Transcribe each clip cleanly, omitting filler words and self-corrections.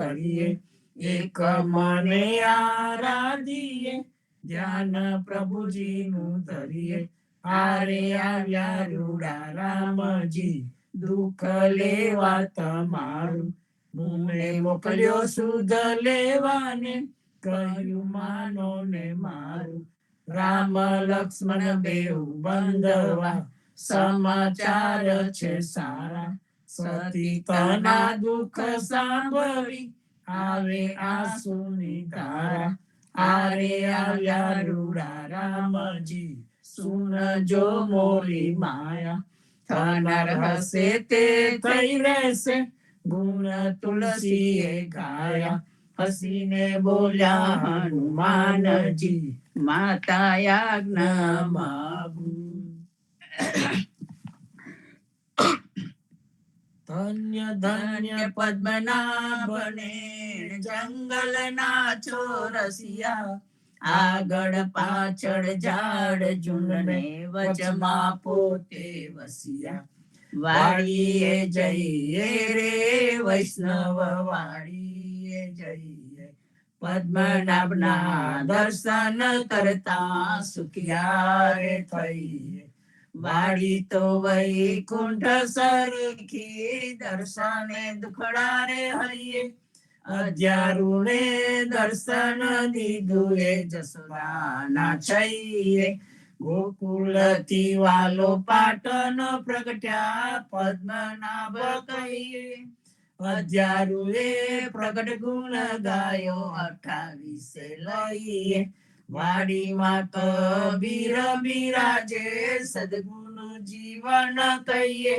કરીએ, એક મને આરાધીએ, ધ્યાન પ્રભુજીનું ધરીએ. આરે આવ્યા રૂડા રામજી, દુઃખ લેવા તમારું. મુને મોકલ્યો સુધ લેવાને, કહ્યું માનો ને મારું. રામ લક્ષ્મણ બેઉ બંધવા, સમાચાર છે સારા. સતી તના દુઃખ સાંભળી, આવે આંસુની ધારા. આરે આવ્યા રૂડા રામજી, સુનજો મોરી માયા. થનાર હશે તે થઈ રહેશે, ગુણ તુલસીએ ગાયા. હસીને બોલ્યા હનુમાનજી, માતા આજ્ઞા માગું. ધન્ય ધન્ય પદ્મનાભને, જંગલના ચોરસિયા. આગળ પાછળ ઝાડ ઝુંડને, વચમાં પોતે વસિયા. વાડીએ જઈએ રે વૈષ્ણવ, વાડીએ જઈએ. પદ્મનાભના દર્શન કરતા સુખિયા રે થઈએ. વાડી તો વૈકુંઠ સરખી, દર્શને દુખડા રે હરિયે. અધ્યારુને દર્શન દીધું એ જસોદાના છઈએ. ગોકુળથી વાલો પાટણ પ્રગટ્યા, પદ્મનાભ કહીએ. અધ્યારુએ પ્રગટ ગુણ ગાયો, 28 લઈએ. વાડીમાં કબીર બિરાજે, સદગુણ જીવન કહીએ.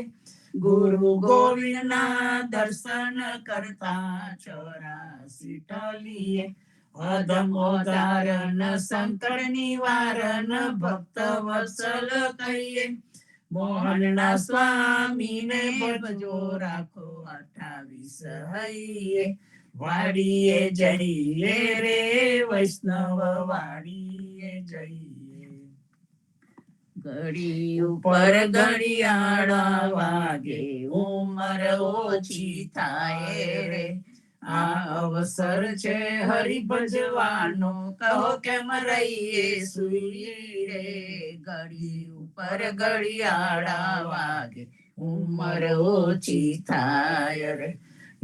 ગુરુ ગોવિંદના દર્શન કરતા 84 ટલીએ. અધમોદારન સંકટ નિવારણ, ભક્ત વત્સલ કહીએ. મોહનના સ્વામીને ભજો રાખો, 28 હૈયે. વાડીએ જઈએ રે વૈષ્ણવ, વાડીએ જઈએ. ઘડી ઉપર ઘડિયાળા વાગે, ઉંમર ઓછી થાય રે. આ અવસર છે હરિ ભજવાનો, કહો કેમ રહીએ સુઈ રે. ઘડી ઉપર ઘડિયાળા વાગે, ઉંમર ઓછી થાય રે.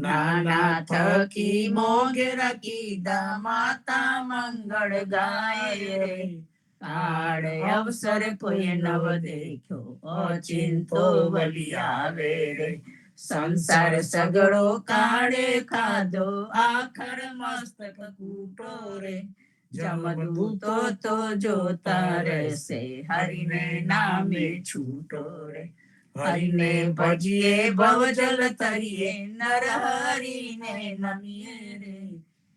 નાના થકી મોગેરા કીધા, માતા મંગળ ગાય રે. કાળે અવસર કોઈ નવ દેખ્યો, અચિંતો વલી આવે રે. સંસાર સગડો કાળે ખાધો, આખર મસ્તક કૂટો રે. જમદૂતો તો જોતા રહેશે, હરિને નામે છૂટો રે. હરિને ભજીએ ભવજલ તરીએ, નર હરિને નમીએ રે.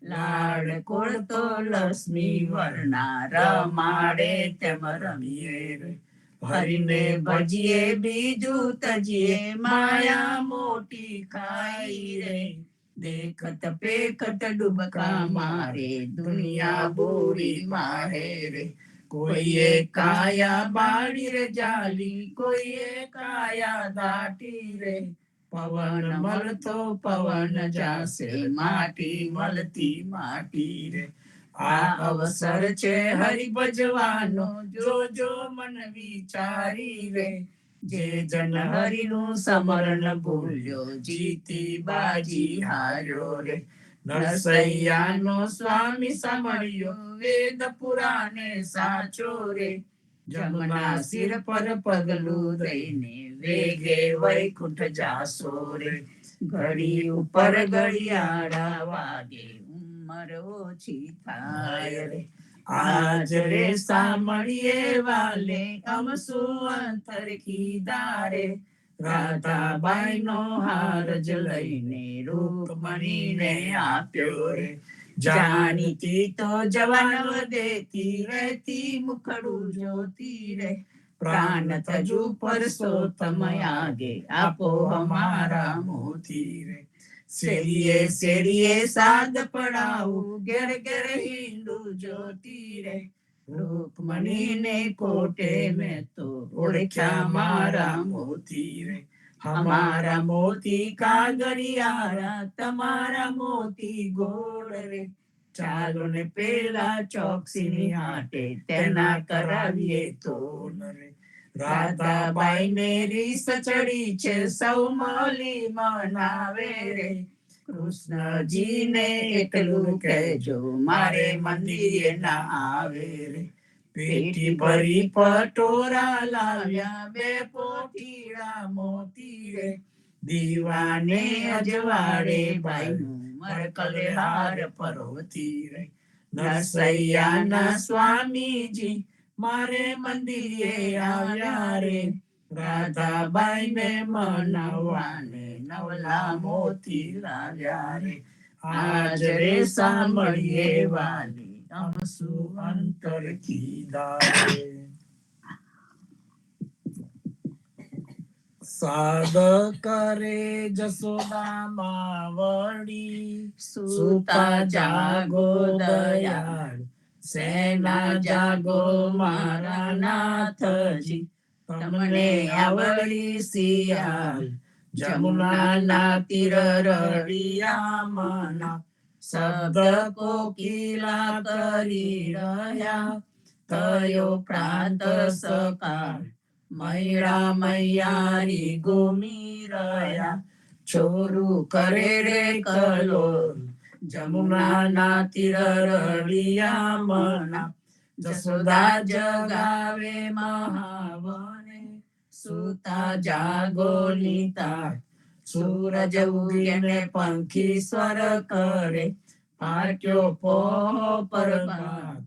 લાડ કોળ તો લક્ષ્મી વર્ણા, રમાડે તેમ રમીએ રે. હરિને ભજીએ બીજું તજીએ, માયા મોટી ખાઈ રે. દેખત પેખત ડૂબકા મારે, દુનિયા બોરી મારે રે. કોઈએ કાયા બાળી રે જાલી, કોઈએ કાયા દાટી રે. પવન મળતો પવન જાશે, માટી મળતી માટી રે. આ અવસર છે હરિ ભજવાનો, જોજો મન વિચારી રે. જે જન હરિનું સમરણ ભૂલ્યો, જીતી બાજી હાર્યો રે. નરસૈયાનો સ્વામી સાંભળ્યો, વેદ પુરાણે સાચો રે. જમના સિર પર પગલું દઈને, વેગે વૈકુંઠ જાશો રે. ઘડી ઉપર ઘડિયાળા વાગે, ઉંમર ઓછી થાય રે. આજ રે સાંભળીએ વાલે, અમસુ અંતર કીધા રે. રાધાબાઈ નો હાર જ લઈને, રૂકમણીને આપ્યો રે. જાણીતી તો જવાન દેતી રહેતી, મુખડું જોતી રે. પ્રાણ તજુ પરસોત્તમ આગે, આપો હમારા મોતી રે. શેરીએ શેરીએ સાદ પડાવું, ઘેર ઘેર હિંડું જોતી રે. રૂકમણીને કોટે મેં તો ઓળખ્યા મારા મોતી રે. અમારા મોતી કાગળિયારા, તમારા મોતી ગોળ રે. ચાલો ને પેલા ચોકસીની હાટે, તેના કરાવીએ તોલ રે. રાધાબાઈ ને રીસ ચડી છે, સૌ મળી મનાવે રે. કૃષ્ણજીને એટલું કહેજો, મારે મંદિરે ના આવે રે. પેટી ભરી પટોરા લાવ્યા, 2 પોતીડા મોતી રે. દીવાને અજવાળે બાઈનું, મરકલે હાર પરોતી રે. નરસૈયાના સ્વામીજી મારે મંદિરે આવ્યા રે. રાધાબાઈ ને મનાવવાને, 9 મોતી લાવ્યા રે. આજ રે સાંભળીએ વાલી, અમસુ અંતર કીધા. સાદ કરે જસોદા માવડી, સુતા જાગો દયાળ, સેના જાગો મારા નાથજી. તમને આવડી શિયાળ, જમુનાના તીર રળિયા મના. શબ્દ કોકિલા કરી રહ્યા, થયો પ્રાંત સકાળ. મૈડા મૈયારી ઘૂમી રહ્યા, છોરું કરે રે કલોલ. જમુનાના તીર રળિયા મના. જસોદા જગાવે મહાવને, સુતા જાગો નીતા. સૂરજ ઉગીને પંખી સ્વર કરે, પાક્યો પોહ પરભાત.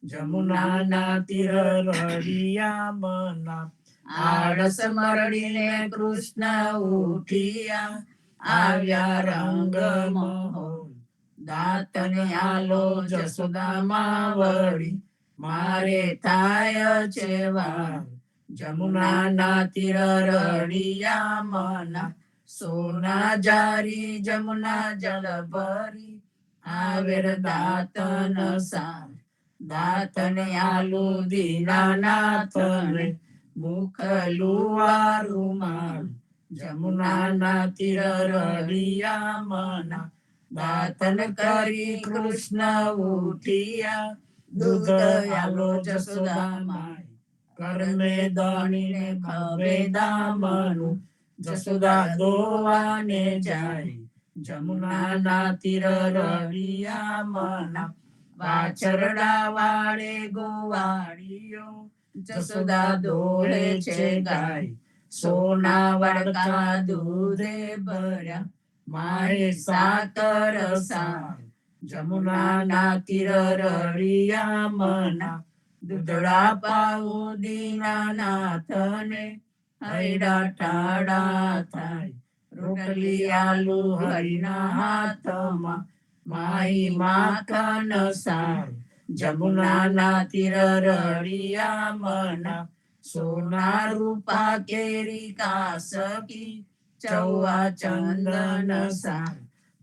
જમુનાના તીર રળિયા મના. આળસ મરડીને કૃષ્ણ ઉઠિયા, આવ્યા રંગ મહોલ. દાંતને આલો જસોદામાં વળી, મારે થાય છે વાર. જમુનાના તીર રળિયા મના. સોના જારી જમુના જલ ભરી, આવેર દાંતન સાર. દાંતને આલુ દીનાનાથને, મુખ લુવા રૂમાલ. જમુનાના તીર રળિયા મના. દાંતન કરી કૃષ્ણ ઉઠિયા, દૂધ આલો જસોદા માય. કરમે દણીને ખભે દામનું, જસોદા દોવાને જાય. જમુનાના તીર રળિયા મના. વાછરડા વાળે ગોવાળીઓ, જસોદા દોહે છે ગાય. સોના વડકા દૂધે ભર્યા, માએ સાકર સાર. જમુનાના તીર રળિયા મના. દૂધડા પાઉં દીનાનાથને, હૈડા ટાળા થાય. રોટલી આલુ હરિના હાથમાં, માઈ માખન સાર. જમુનાના તીર રળિયા મના. સોના રૂપા કેરી કાસકી, ચૌવા ચંદન સાર.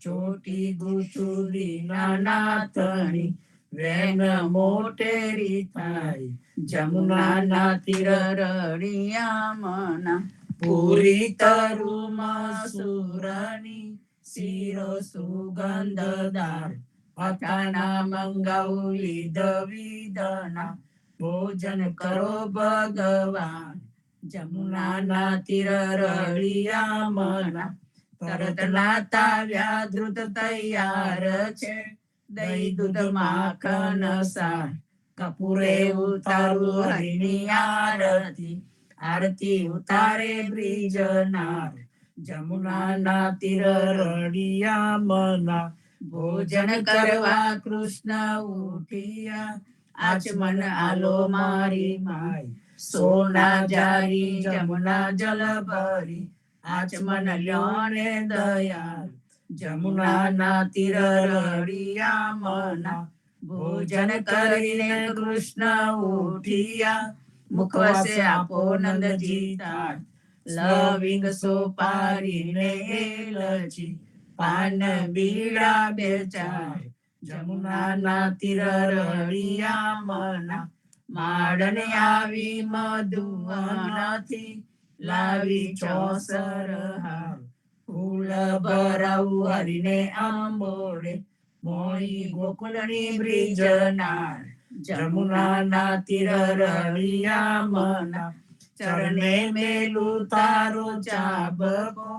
ચોટી ગુથું દીનાનાથની, વેન મોટેરી થાય. જમુનાના તીર રળિયા મના. પૂરી તરુ મસૂરની, શીરો સુગંધદાર. અથાણા મંગાવું વિધ વિધના, ભોજન કરો ભગવાન. જમુનાના તીર રળિયા મના. તરત નાતાવ્યા ધૃત તૈયાર છે, દહીં દૂધ માખન સાર. કપૂરે ઉતારું હરિની આરતી, આરતી ઉતારે બ્રિજનાર. જમુનાના તીર રળિયા મના. ભોજન કરવા કૃષ્ણ ઉઠિયા, આચમન આલો મારી માય. સોના જારી જમુના જલ ભરી, આચમન લ્યોને દયાળ. જમુનાના તીર રળિયા મના. ભોજન કરીને કૃષ્ણ ઉઠિયા, મુખવસે આપો નંદજી તાર. લવિંગ સોપારીને એલચી, પાન બીડા 2-4. જમુનાના તીર રળિયા મના. માડને આવી મધુવનથી, લાવી ચોસર હાર, ફૂલ ભરાવું હરીને આંબોડે, મોણી ગોકુળની બ્રિજ નાર, જમુનાના તીર રળિયા મના, ચરણે મેલું તારો ચાબકો,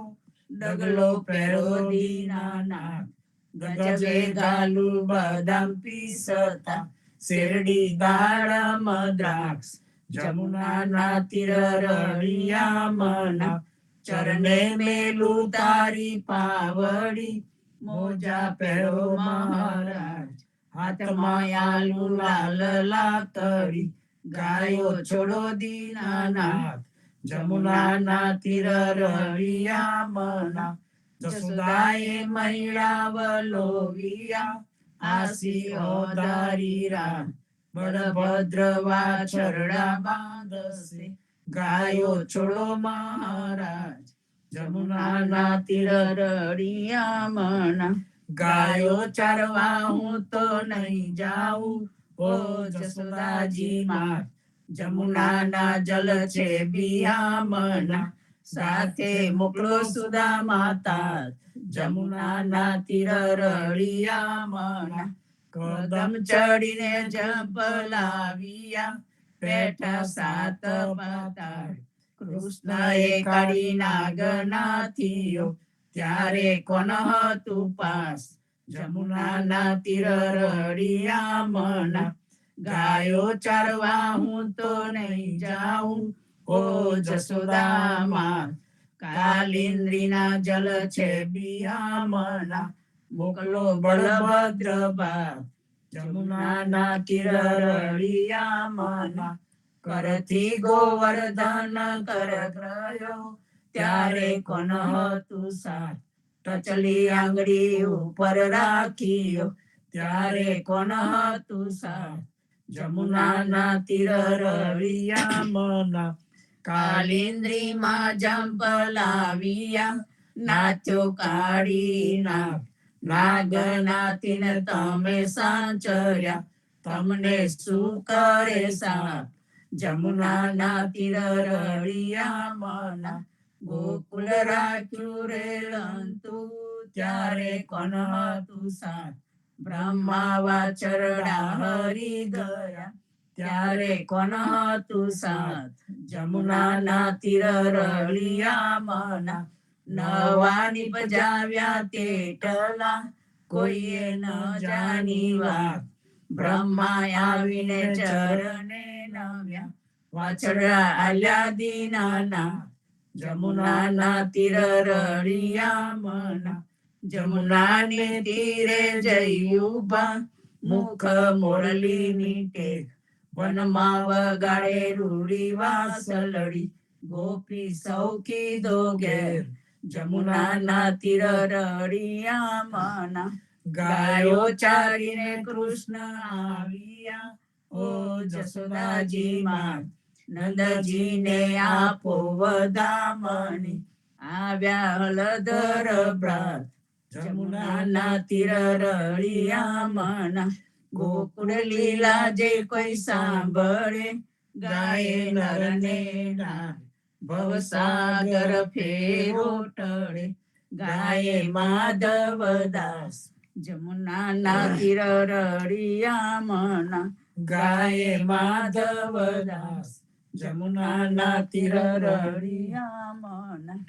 ડગલો પેરો દીનાના, ગજવે ગાલું બદામ પીસતા, શેરડી દાડમ દ્રાક્ષ, જમુનાના તીર રળિયા મના, ચરણે મેલું તારી પાવડી, મોજા પહેરો મહારાજ, હાથમાં આલુ લાલ લાકડી, ગાયો છોડો દીનાનાથ, જમુનાના તીર રળિયા મના, જસોદાએ મહિળા વલોવિયા, આસી ઓધારી રામ, બળભદ્ર વાછરડા બાંધશે, ગાયો છોડો મહારાજ, જમુનાના તીર રળિયા મના, ગાયો ચારવા હું તો નહીં જાઉં, ઓ જસોદાજી માં, જમુનાના જલ છે બિયામના, સાથે મોકલો સુદામા તાત, જમુનાના તીર રળિયા મના, કદમ ચડીને જંપલાવ્યા, પેઠા સાત પાતાળ, કૃષ્ણએ કાઢી નાગનાથીઓ, ત્યારે કોણ હતું પાસ, જમુનાના તીર રળિયા મના, ગાયો ચારવા હું તો નહીં જાઉં, ઓ જસોદામાં, કાલિંદ્રીના જલ છે બિયામના, મોકલો બળભદ્ર બાપ, જમુનાના તીર રળિયા મના, કરથી ગોવર્ધન કર ગ્રહ્યો, ત્યારે કોણ હતું સાથ, ટચલી આંગળી ઉપર રાખીયો, ત્યારે કોણ હતું સાથ, જમુનાના તીર રળિયા મના, કાલિંદ્રીમાં જંપલાવ્યા, નાથ્યો કાઢી નાગ, નાગનાથીને તમે સાંચર્યા, તમને શું કરે સાપ, જમુનાના તીર રળિયા મના, ગોકુળ રાખ્યું રે લંતું, ત્યારે કોણ હતું સાથ, બ્રહ્મા વાછરડા હરી ગયા, ત્યારે કોણ હતું સાથ, જમુનાના તીર રળિયા મના, નવા નિપજાવ્યા તેટલા, કોઈએ ન જાની વાત, બ્રહ્મા આવીને ચરણે નમ્યા, વાછરડા આલ્યા દીનાના, જમુનાના તીર રળિયા મના, જમુનાને તીરે જઈ ઉભા, મુખ મોરલીની ટેક, વનમાં વગાડે રૂડી વાસલડી, ગોપી સૌખી દો ઘેર, જમુનાના તીર રળિયા મના, ગાયો ચારીને કૃષ્ણ આવ્યા, ઓ જસોદાજી માં, નંદજીને આપો વધામણી, આવ્યા હળદર ભ્રાત, જમુનાના તીર રળિયા મના, ગોકુળ લીલા જે કોઈ સાંભળે, ગાય નર ને નાર, ભવસાગર ફેરો ટળે, ગાય માધવ દાસ, જમુનાના તીર રળિયા મના, ગાય માધવ દાસ, જમુનાના તીર રળિયા મના,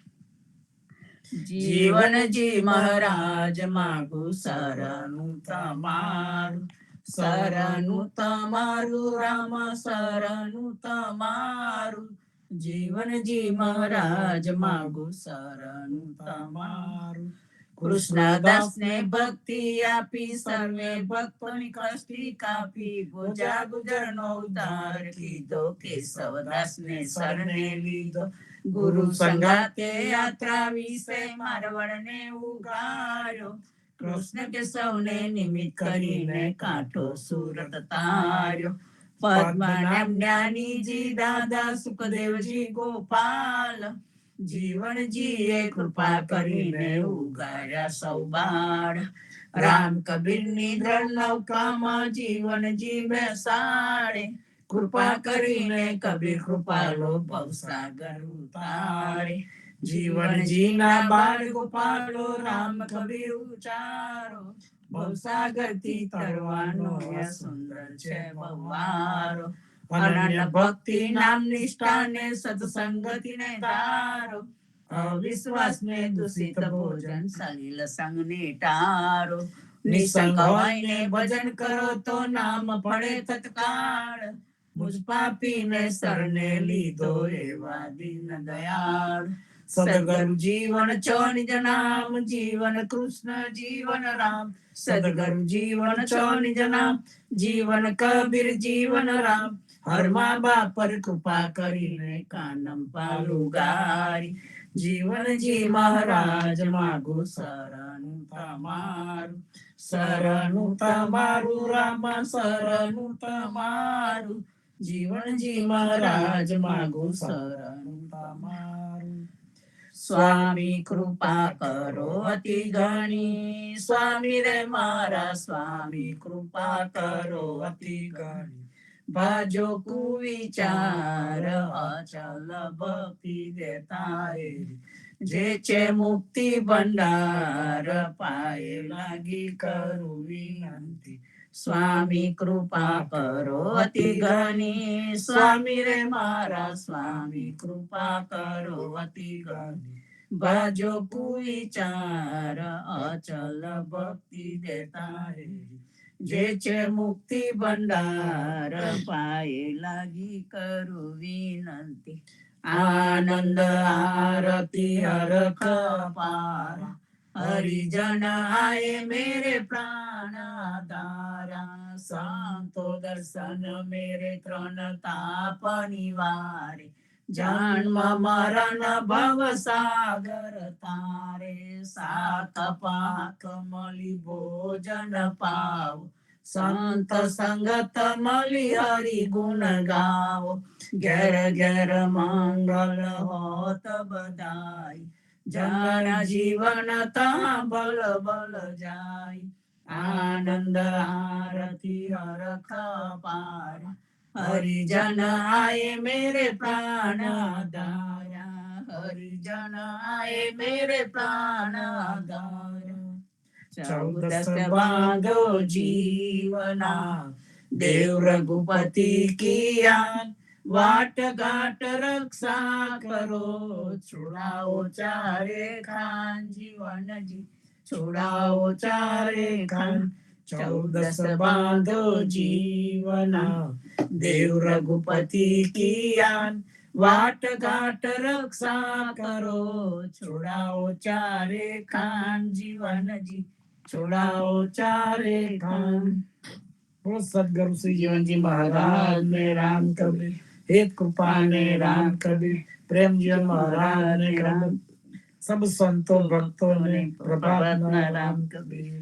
જીવનજી મહારાજ માગું શરણું તમારું, શરણું તમારું રામ, શરણું તમારું, જીવનજી મહારાજ માગું શરણું તમારું, કૃષ્ણદાસ ને ભક્તિ આપી, સર્વે ભક્તોની કષ્ટી કાપી, ગુજા ગુજર નો ઉદ્ધાર કીધો, કેશવદાસ ને શરણે લીધો, ગુરુ સંગાતે યાત્રા વિશે મારવણ ને ઉગાર્યો, કૃષ્ણ કેશવને નિમિત્ત કરીને કાંઠો સુરત તાર્યો, પદ્મનાભ જ્ઞાનીજી દાદા, સુખદેવજી ગોપાલ, જીવનજીએ કૃપા કરીને ઉગાર્યા સૌ બાળ, રામ કબીરની દ્રઢ નૌકામાં જીવનજી બેસાડે, કૃપા કરીને કબીર કૃપાલો ભવસાગર ઉતારે. જીવન જીના બાળ ગોપાલો રામ કબીર ઉચારો. ભવસાગર થી તરવાનો સુંદર છે બહુવારો. અનન્ય ભક્તિ નામ નિષ્ઠાને સત્સંગતિ ને ધારો. અવિશ્વાસ ને દૂષિત ભોજન સલીલ સંગ ને ટારો. નિસંગ હોઈને ભજન કરો તો નામ પડે તત્કાળ. મુજ પાપીને શરણે લીધો એવા દીન દયાળ. સદગુરુ જીવન છો નિજ નામ જીવન કૃષ્ણ જીવન રામ. સદગુરુ જીવન છો નિજ નામ જીવન કબીર જીવન રામ. હર મા બાપ પર કૃપા કરીને કાનમ પાલું ગારી. જીવન જી મહારાજ માગું શરણું તમારું. શરણું તમારું રામ શરણું તમારું. જીવનજી મહારાજ માગું શરણું તમારું. સ્વામી કૃપા કરો અતિ ઘણી. સ્વામી રે મારા સ્વામી કૃપા કરો અતિ ઘણી. ભાજો કુવિચાર અચલ ભક્તિ દેતા રે. જે છે મુક્તિ ભંડાર પાયે લાગી કરું વિનંતી. સ્વામી કૃપા કરો અતિ ઘણી. સ્વામી રે મારા સ્વામી કૃપા કરો અતિ ઘણી. ભાજો કુવિચાર અચલ ભક્તિ દેતા રે. જે છે મુક્તિ ભંડાર પાયે લાગી કરું વિનંતી. આનંદ આરતી હરખ પાર. હરિજન આયે મેરે પ્રાણ આધારા. સંતો દર્શન મેરે ત્રણ તાપ નિવારે. જન્મ મરણ ભવ સાગર તારે. સાત પાક મળી ભોજન પાવ. સંત સંગત મળી હરિ ગુણ ગાવો. ઘેર ઘેર મંગલ હોત બધાય. જન જીવન તા બલ બલ જાય. આનંદ આરતી હરખ પાર. હરિજન આયે મેરે પ્રાણ આધારા. હરિજન આયે મેરે પ્રાણ આધારા. 14 બાંધો જીવના દેવ રઘુપતિ કિયા. વાટ ઘાટ રક્ષા કરો. છોડાઓ ચારે ખાન જીવનજી. છોડાઓ ચારે ખાન. 14 બાંધો જીવના દેવ રઘુપતિ કિયા. વાટ ઘાટ રક્ષા કરો. છોડાઓ ચારે ખાન જીવનજી. છોડાઓ ચારે ખાન. બોલો સદગુરુ શ્રી જીવનજી મહારાજ ને રામ કબીર. હેત કૃપા ને રામ કબીર. પ્રેમ જીવન મહારાજ ને રામ. सब संतों भक्तों ने प्रभात राम कबीर.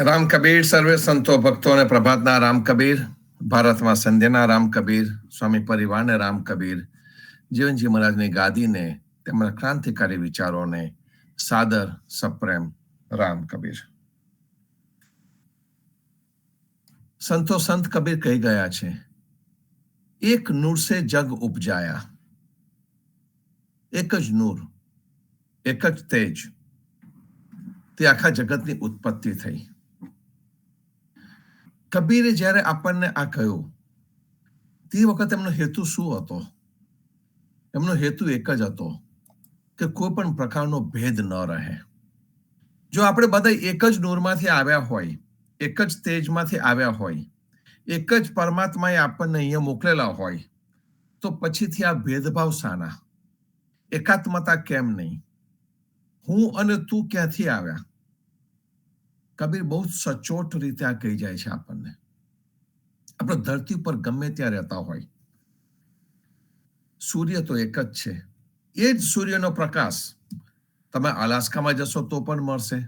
રામ કબીર સર્વે સંતો ભક્તોને પ્રભાતના રામ કબીર. ભારતમાં સંધ્યાના રામ કબીર. સ્વામી પરિવારને રામ કબીર. જીવનજી મહારાજની ગાદીને તેમના ક્રાંતિકારી વિચારોને સાદર સપ્રેમ રામ કબીર. સંતો સંત કબીર કહી ગયા છે, એક નૂર સે જગ ઉપજાયા. એક જ નૂર, એક જ તેજ, તે આખા જગતની ઉત્પત્તિ થઈ. કબીરે જ્યારે આપણને આ કહ્યું તે વખત એમનો હેતુ શું હતો? એમનો હેતુ એક જ હતો કે કોઈ પણ પ્રકારનો ભેદ ન રહે. જો આપણે બધા એક જ નૂરમાંથી આવ્યા હોય, એક જ તેજમાંથી આવ્યા હોય, એક જ પરમાત્માએ આપણને અહીંયા મોકલેલા હોય, તો પછીથી આ ભેદભાવ શાના? એકાત્મતા કેમ નહીં? હું અને તું ક્યાંથી આવ્યા? કબીર બહુ સચોટ રીતે આ કહી જાય છે આપણને. આપણે ધરતી ઉપર ગમે ત્યાં રહેતા હોય, સૂર્ય તો એક જ છે. એ જ સૂર્યનો પ્રકાશ તમે અલાસ્કામાં જશો તો પણ મળશે,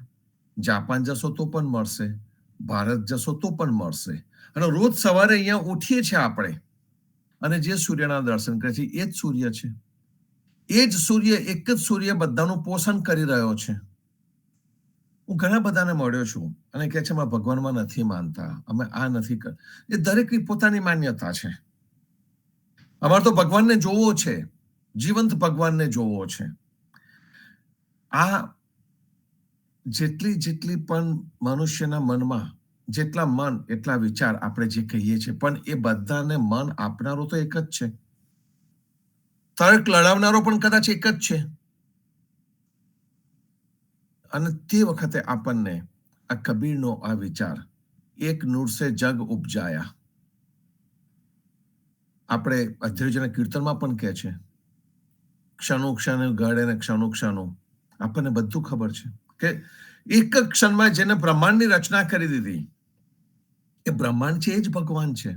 જાપાન જશો તો પણ મળશે, ભારત જશો તો પણ મળશે. અને રોજ સવારે અહીંયા ઉઠીએ છીએ આપણે અને જે સૂર્યના દર્શન કરે છે એ જ સૂર્ય છે. એ જ સૂર્ય, એક જ સૂર્ય બધાનું પોષણ કરી રહ્યો છે. હું ઘણા બધાને મળ્યો છું અને કહે છે અમે ભગવાનમાં નથી માનતા, અમે આ નથી કર. એ દરેકની પોતાની માન્યતા છે. અમારે તો ભગવાનને જોવો છે, જીવંત ભગવાનને જોવો છે. આ જેટલી પણ મનુષ્યના મનમાં જેટલા મન એટલા વિચાર આપણે જે કહીએ છીએ, પણ એ બધાને મન આપનારો તો એક જ છે. તર્ક લડાવનારો પણ કદાચ એક જ છે. અને તે વખતે આપણને આ કબીરનો આ વિચાર, એક નૂર સે જગ ઉપજાયા. આપણે અધ્યયના કીર્તનમાં પણ કહે છે, ક્ષણો ક્ષણ ઘડે ને ક્ષણો ક્ષણો. આપણને બધું ખબર છે કે એક જ ક્ષણમાં જેને બ્રહ્માંડની રચના કરી દીધી, એ બ્રહ્માંડ છે, એ જ ભગવાન છે.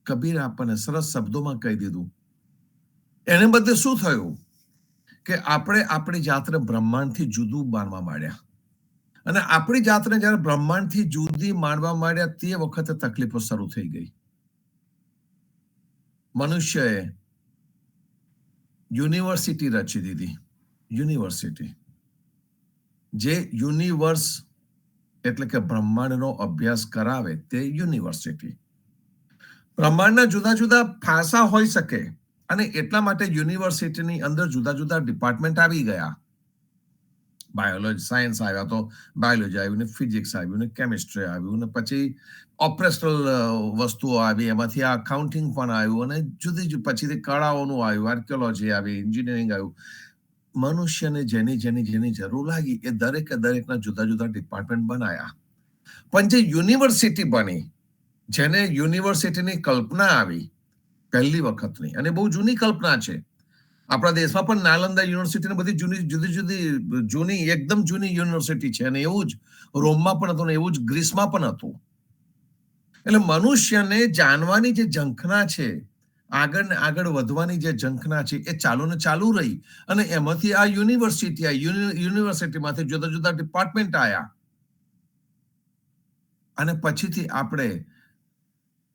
કબીર આપણને સરસ શબ્દોમાં કહી દીધું. એને બદલે શું થયું કે આપણે આપણી જાતને બ્રહ્માંડથી જુદું માનવા માંડ્યા. અને આપણી જાતને જયારે બ્રહ્માંડથી જુદી માનવા માંડ્યા, તે વખતે તકલીફો શરૂ થઈ ગઈ. મનુષ્યએ યુનિવર્સિટી રચી દીધી. યુનિવર્સિટી, જે યુનિવર્સ એટલે કે બ્રહ્માંડનો અભ્યાસ કરાવે તે યુનિવર્સિટી. બ્રહ્માંડના જુદા જુદા ફાંસા હોઈ શકે અને એટલા માટે યુનિવર્સિટીની અંદર જુદા જુદા ડિપાર્ટમેન્ટ આવી ગયા. બાયોલોજી, સાયન્સ આવ્યા તો બાયોલોજી આવ્યું ને ફિઝિક્સ આવ્યું ને કેમિસ્ટ્રી આવ્યું ને પછી ઓપરેશનલ વસ્તુઓ આવી, એમાંથી આ અકાઉન્ટિંગ પણ આવ્યું અને જુદી પછીથી કળાઓનું આવ્યું, આર્કિયોલોજી આવી, એન્જિનિયરિંગ આવ્યું. મનુષ્યને જેની જરૂર લાગી એ દરેકના જુદા જુદા ડિપાર્ટમેન્ટ બનાયા. પણ જે યુનિવર્સિટી બની, જેને યુનિવર્સિટીની કલ્પના આવી પહેલી વખતની, અને બહુ જૂની કલ્પના છે. આપણા દેશમાં પણ નાલંદા યુનિવર્સિટી બધી જૂની એકદમ જૂની યુનિવર્સિટી છે. અને એવું જ રોમમાં પણ હતું ને એવું જ ગ્રીસમાં પણ હતું. એટલે મનુષ્યને જાણવાની જે ઝંખના છે, આગળ ને આગળ વધવાની જે ઝંખના છે, એ ચાલુ રહી. અને એમાંથી આ યુનિવર્સિટીમાંથી જુદા જુદા ડિપાર્ટમેન્ટ આવ્યા. અને પછીથી આપણે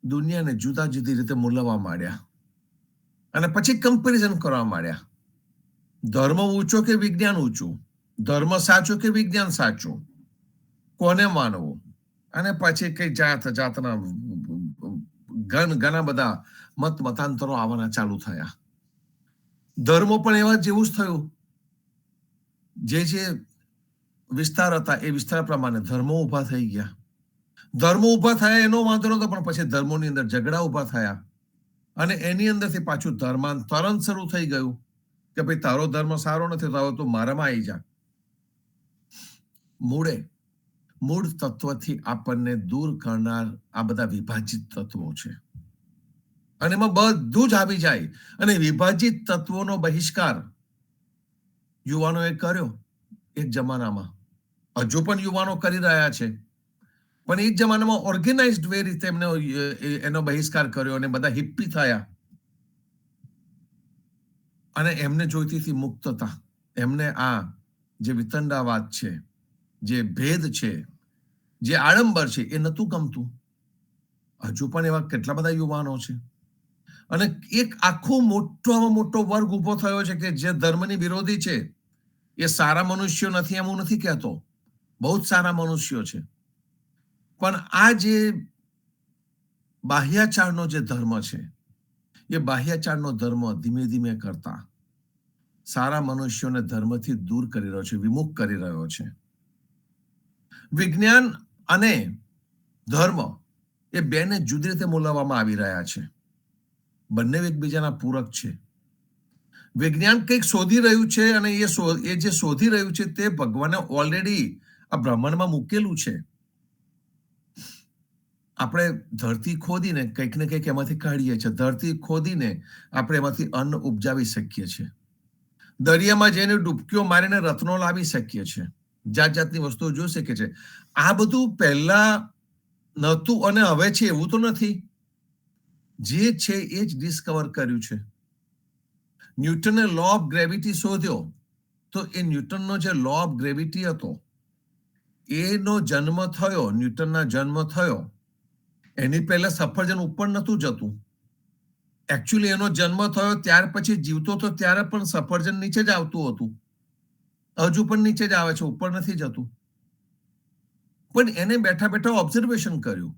દુનિયાને જુદી રીતે મૂલવવા માંડ્યા. અને પછી કમ્પેરિઝન કરવા માંડ્યા. ધર્મ ઊંચો કે વિજ્ઞાન ઊંચું, ધર્મ સાચું કે વિજ્ઞાન સાચું, કોને માનવું. અને પછી કઈ જાતના ઘણા બધા મતાંતરો આવવાના ચાલુ થયા. ધર્મો પણ એવા જેવું જ થયું. જે વિસ્તાર હતા એ વિસ્તાર પ્રમાણે ધર્મો ઉભા થઈ ગયા. ધર્મો ઉભા થયા એનો વાંધો નતો, પણ પછી ધર્મોની અંદર ઝઘડા ઉભા થયા. અને એની અંદરથી પાછું ધર્માંતરણ શરૂ થઈ ગયું કે ભાઈ તારો ધર્મ સારો નથી, તો તું મારામાં આવી જા. મૂળ તત્વથી આપણને દૂર કરનાર આ બધા વિભાજિત તત્વો છે. અને એમાં બધું જ આવી જાય. અને વિભાજિત તત્વોનો બહિષ્કાર યુવાનોએ કર્યો એક જમાનામાં. હજુ પણ યુવાનો કરી રહ્યા છે. પણ એક જમાનામાં ઓર્ગેનાઇઝડ વે રીતે એમને એનો બહિષ્કાર કર્યો અને બધા હિપ્પી થયા. અને એમને જોઈતી હતી મુક્તતા. એમને આ જે વિતંડાવાદ છે, જે ભેદ છે, જે આડંબર છે, એ નહોતું ગમતું. હજુ પણ એવા કેટલા બધા યુવાનો છે. અને એક આખો મોટો વર્ગ ઉભો થયો છે કે જે ધર્મની વિરોધી છે. એ સારા મનુષ્યો નથી એમ હું નથી કહેતો, બહુ જ સારા મનુષ્યો છે. પણ આ જે બાહ્યાચારનો જે ધર્મ છે, એ બાહ્યાચારનો ધર્મ ધીમે ધીમે કરતા સારા મનુષ્યોને ધર્મથી દૂર કરી રહ્યો છે, વિમુખ કરી રહ્યો છે. વિજ્ઞાન અને ધર્મ એ બેને જુદી રીતે મૂલવવામાં આવી રહ્યા છે. બંને એકબીજાના પૂરક છે. વિજ્ઞાન કંઈક શોધી રહ્યું છે અને એ જે શોધી રહ્યું છે તે ભગવાને ઓલરેડી આ બ્રહ્માંડમાં મૂકેલું છે. આપણે ધરતી ખોદીને કંઈક ને કંઈક એમાંથી કાઢીએ છીએ. ધરતી ખોદીને આપણે એમાંથી અન્ન ઉપજાવી શકીએ છીએ. દરિયામાં જઈને ડૂબકીઓ મારીને રત્નો લાવી શકીએ છીએ. જાતની વસ્તુઓ જોઈ શકીએ છીએ. આ બધું પહેલા નહોતું અને હવે છે એવું તો નથી. જે છે એ જ ડિસ્કવર કર્યું છે. ન્યૂટને લો ઓફ ગ્રેવિટી શોધ્યો, તો એ ન્યૂટનનો જે લો ઓફ ગ્રેવિટી હતો એનો જન્મ થયો, ન્યૂટનના જન્મ થયો એની પહેલા સફરજન ઉપર નહોતું જતું. એકચ્યુઅલી એનો જન્મ થયો ત્યાર પછી જીવતો હતો ત્યારે પણ સફરજન નીચે જ આવતું હતું. હજુ પણ નીચે જ આવે છે, ઉપર નથી જતું. પણ એને બેઠા બેઠા ઓબ્ઝર્વેશન કર્યું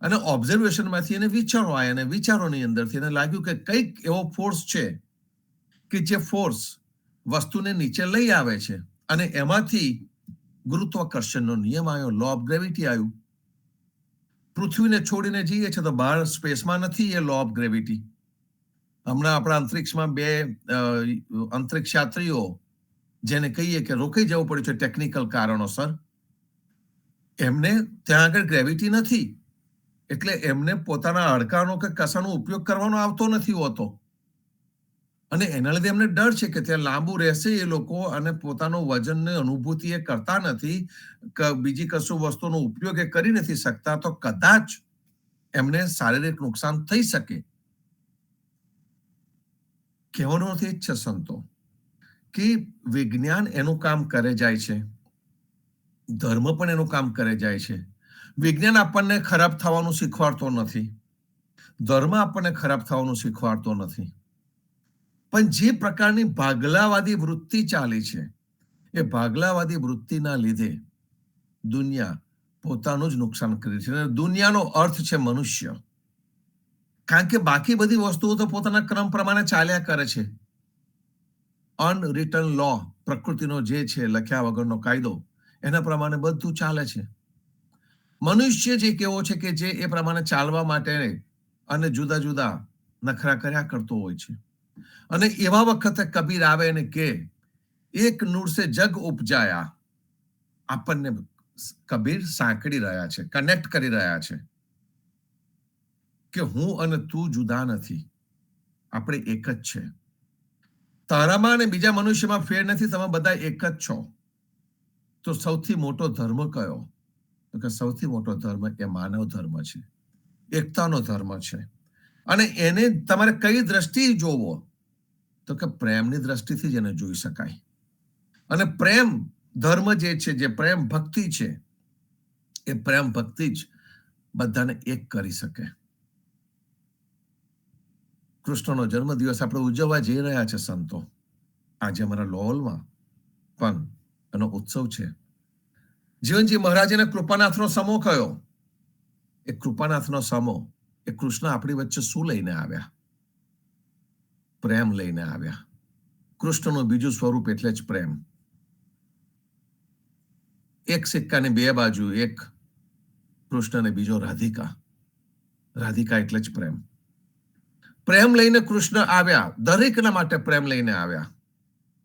અને ઓબ્ઝર્વેશનમાંથી એને વિચારો આવ્યા અને વિચારોની અંદરથી એને લાગ્યું કે કંઈક એવો ફોર્સ છે કે જે ફોર્સ વસ્તુને નીચે લઈ આવે છે અને એમાંથી ગુરુત્વાકર્ષણનો નિયમ આવ્યો, લો ઓફ ગ્રેવિટી આવ્યું. પૃથ્વીને છોડીને જઈએ છે તો બહાર સ્પેસમાં નથી એ લો ઓફ ગ્રેવિટી. હમણાં આપણા અંતરિક્ષમાં 2 અંતરિક્ષ યાત્રીઓ જેને કહીએ કે રોકાઈ જવું પડ્યું છે ટેકનિકલ કારણોસર, એમને ત્યાં આગળ ગ્રેવિટી નથી એટલે એમને પોતાના હાડકાનો કે કશાનો ઉપયોગ કરવાનો આવતો નથી હોતો અને એના લીધે એમને ડર છે કે ત્યાં લાંબુ રહેશે એ લોકો અને પોતાનું વજનની અનુભૂતિ એ કરતા નથી, બીજી કશું વસ્તુનો ઉપયોગ એ કરી નથી શકતા, તો કદાચ એમને શારીરિક નુકસાન થઈ શકે. કહેવાનો અર્થ એ જ છે સંતો કે વિજ્ઞાન એનું કામ કરે જાય છે, ધર્મ પણ એનું કામ કરે જાય છે. વિજ્ઞાન આપણને ખરાબ થવાનું શીખવાડતો નથી, ધર્મ આપણને ખરાબ થવાનું શીખવાડતો નથી. પણ જે પ્રકારની ભાગલાવાદી વૃત્તિ ચાલી છે એ ભાગલાવાદી વૃત્તિના લીધે દુનિયા પોતાનું જ નુકસાન કરે છે. દુનિયાનો અર્થ છે મનુષ્ય, કારણ કે બાકી બધી વસ્તુઓ તો પોતાના ક્રમ પ્રમાણે ચાલ્યા કરે છે. અનરિટન લો, પ્રકૃતિનો જે છે લખ્યા વગરનો કાયદો, એના પ્રમાણે બધું ચાલે છે. મનુષ્ય જ એક એવો છે કે જે એ પ્રમાણે ચાલવા માટે અને જુદા જુદા નખરા કર્યા કરતો હોય છે. અને એવા વખતે કબીર આવે અને કે એક નૂર સે જગ ઉપજાયા. આપણને કબીર સાંકળી રહ્યા છે, કનેક્ટ કરી રહ્યા છે કે હું અને તું જુદા નથી, આપણે એક જ છે. તારામાં અને બીજા મનુષ્યમાં ફેર નથી, તમે બધા એક જ છો. તો સૌથી મોટો ધર્મ કયો? તો કે સૌથી મોટો ધર્મ એ માનવ ધર્મ છે, એકતાનો ધર્મ છે. અને એને તમારે કઈ દ્રષ્ટિ જોવો? તો કે પ્રેમની દ્રષ્ટિથી જ એને જોઈ શકાય. અને પ્રેમ ધર્મ જે છે, જે પ્રેમ ભક્તિ છે, એ પ્રેમ ભક્તિ જ બધાને એક કરી શકે. કૃષ્ણનો જન્મદિવસ આપણે ઉજવવા જઈ રહ્યા છે સંતો. આજે અમારા લોલમાં પણ એનો ઉત્સવ છે. જીવનજી મહારાજને કૃપાનાથનો સમો કયો? એ કૃપાનાથનો સમો એ કૃષ્ણ આપણી વચ્ચે શું લઈને આવ્યા? પ્રેમ લઈને આવ્યા. કૃષ્ણનું બીજું સ્વરૂપ એટલે જ પ્રેમ. એક સિક્કાની 2 બાજુ, એક કૃષ્ણ અને બીજો રાધિકા. રાધિકા એટલે જ પ્રેમ. પ્રેમ લઈને કૃષ્ણ આવ્યા, દરેકના માટે પ્રેમ લઈને આવ્યા.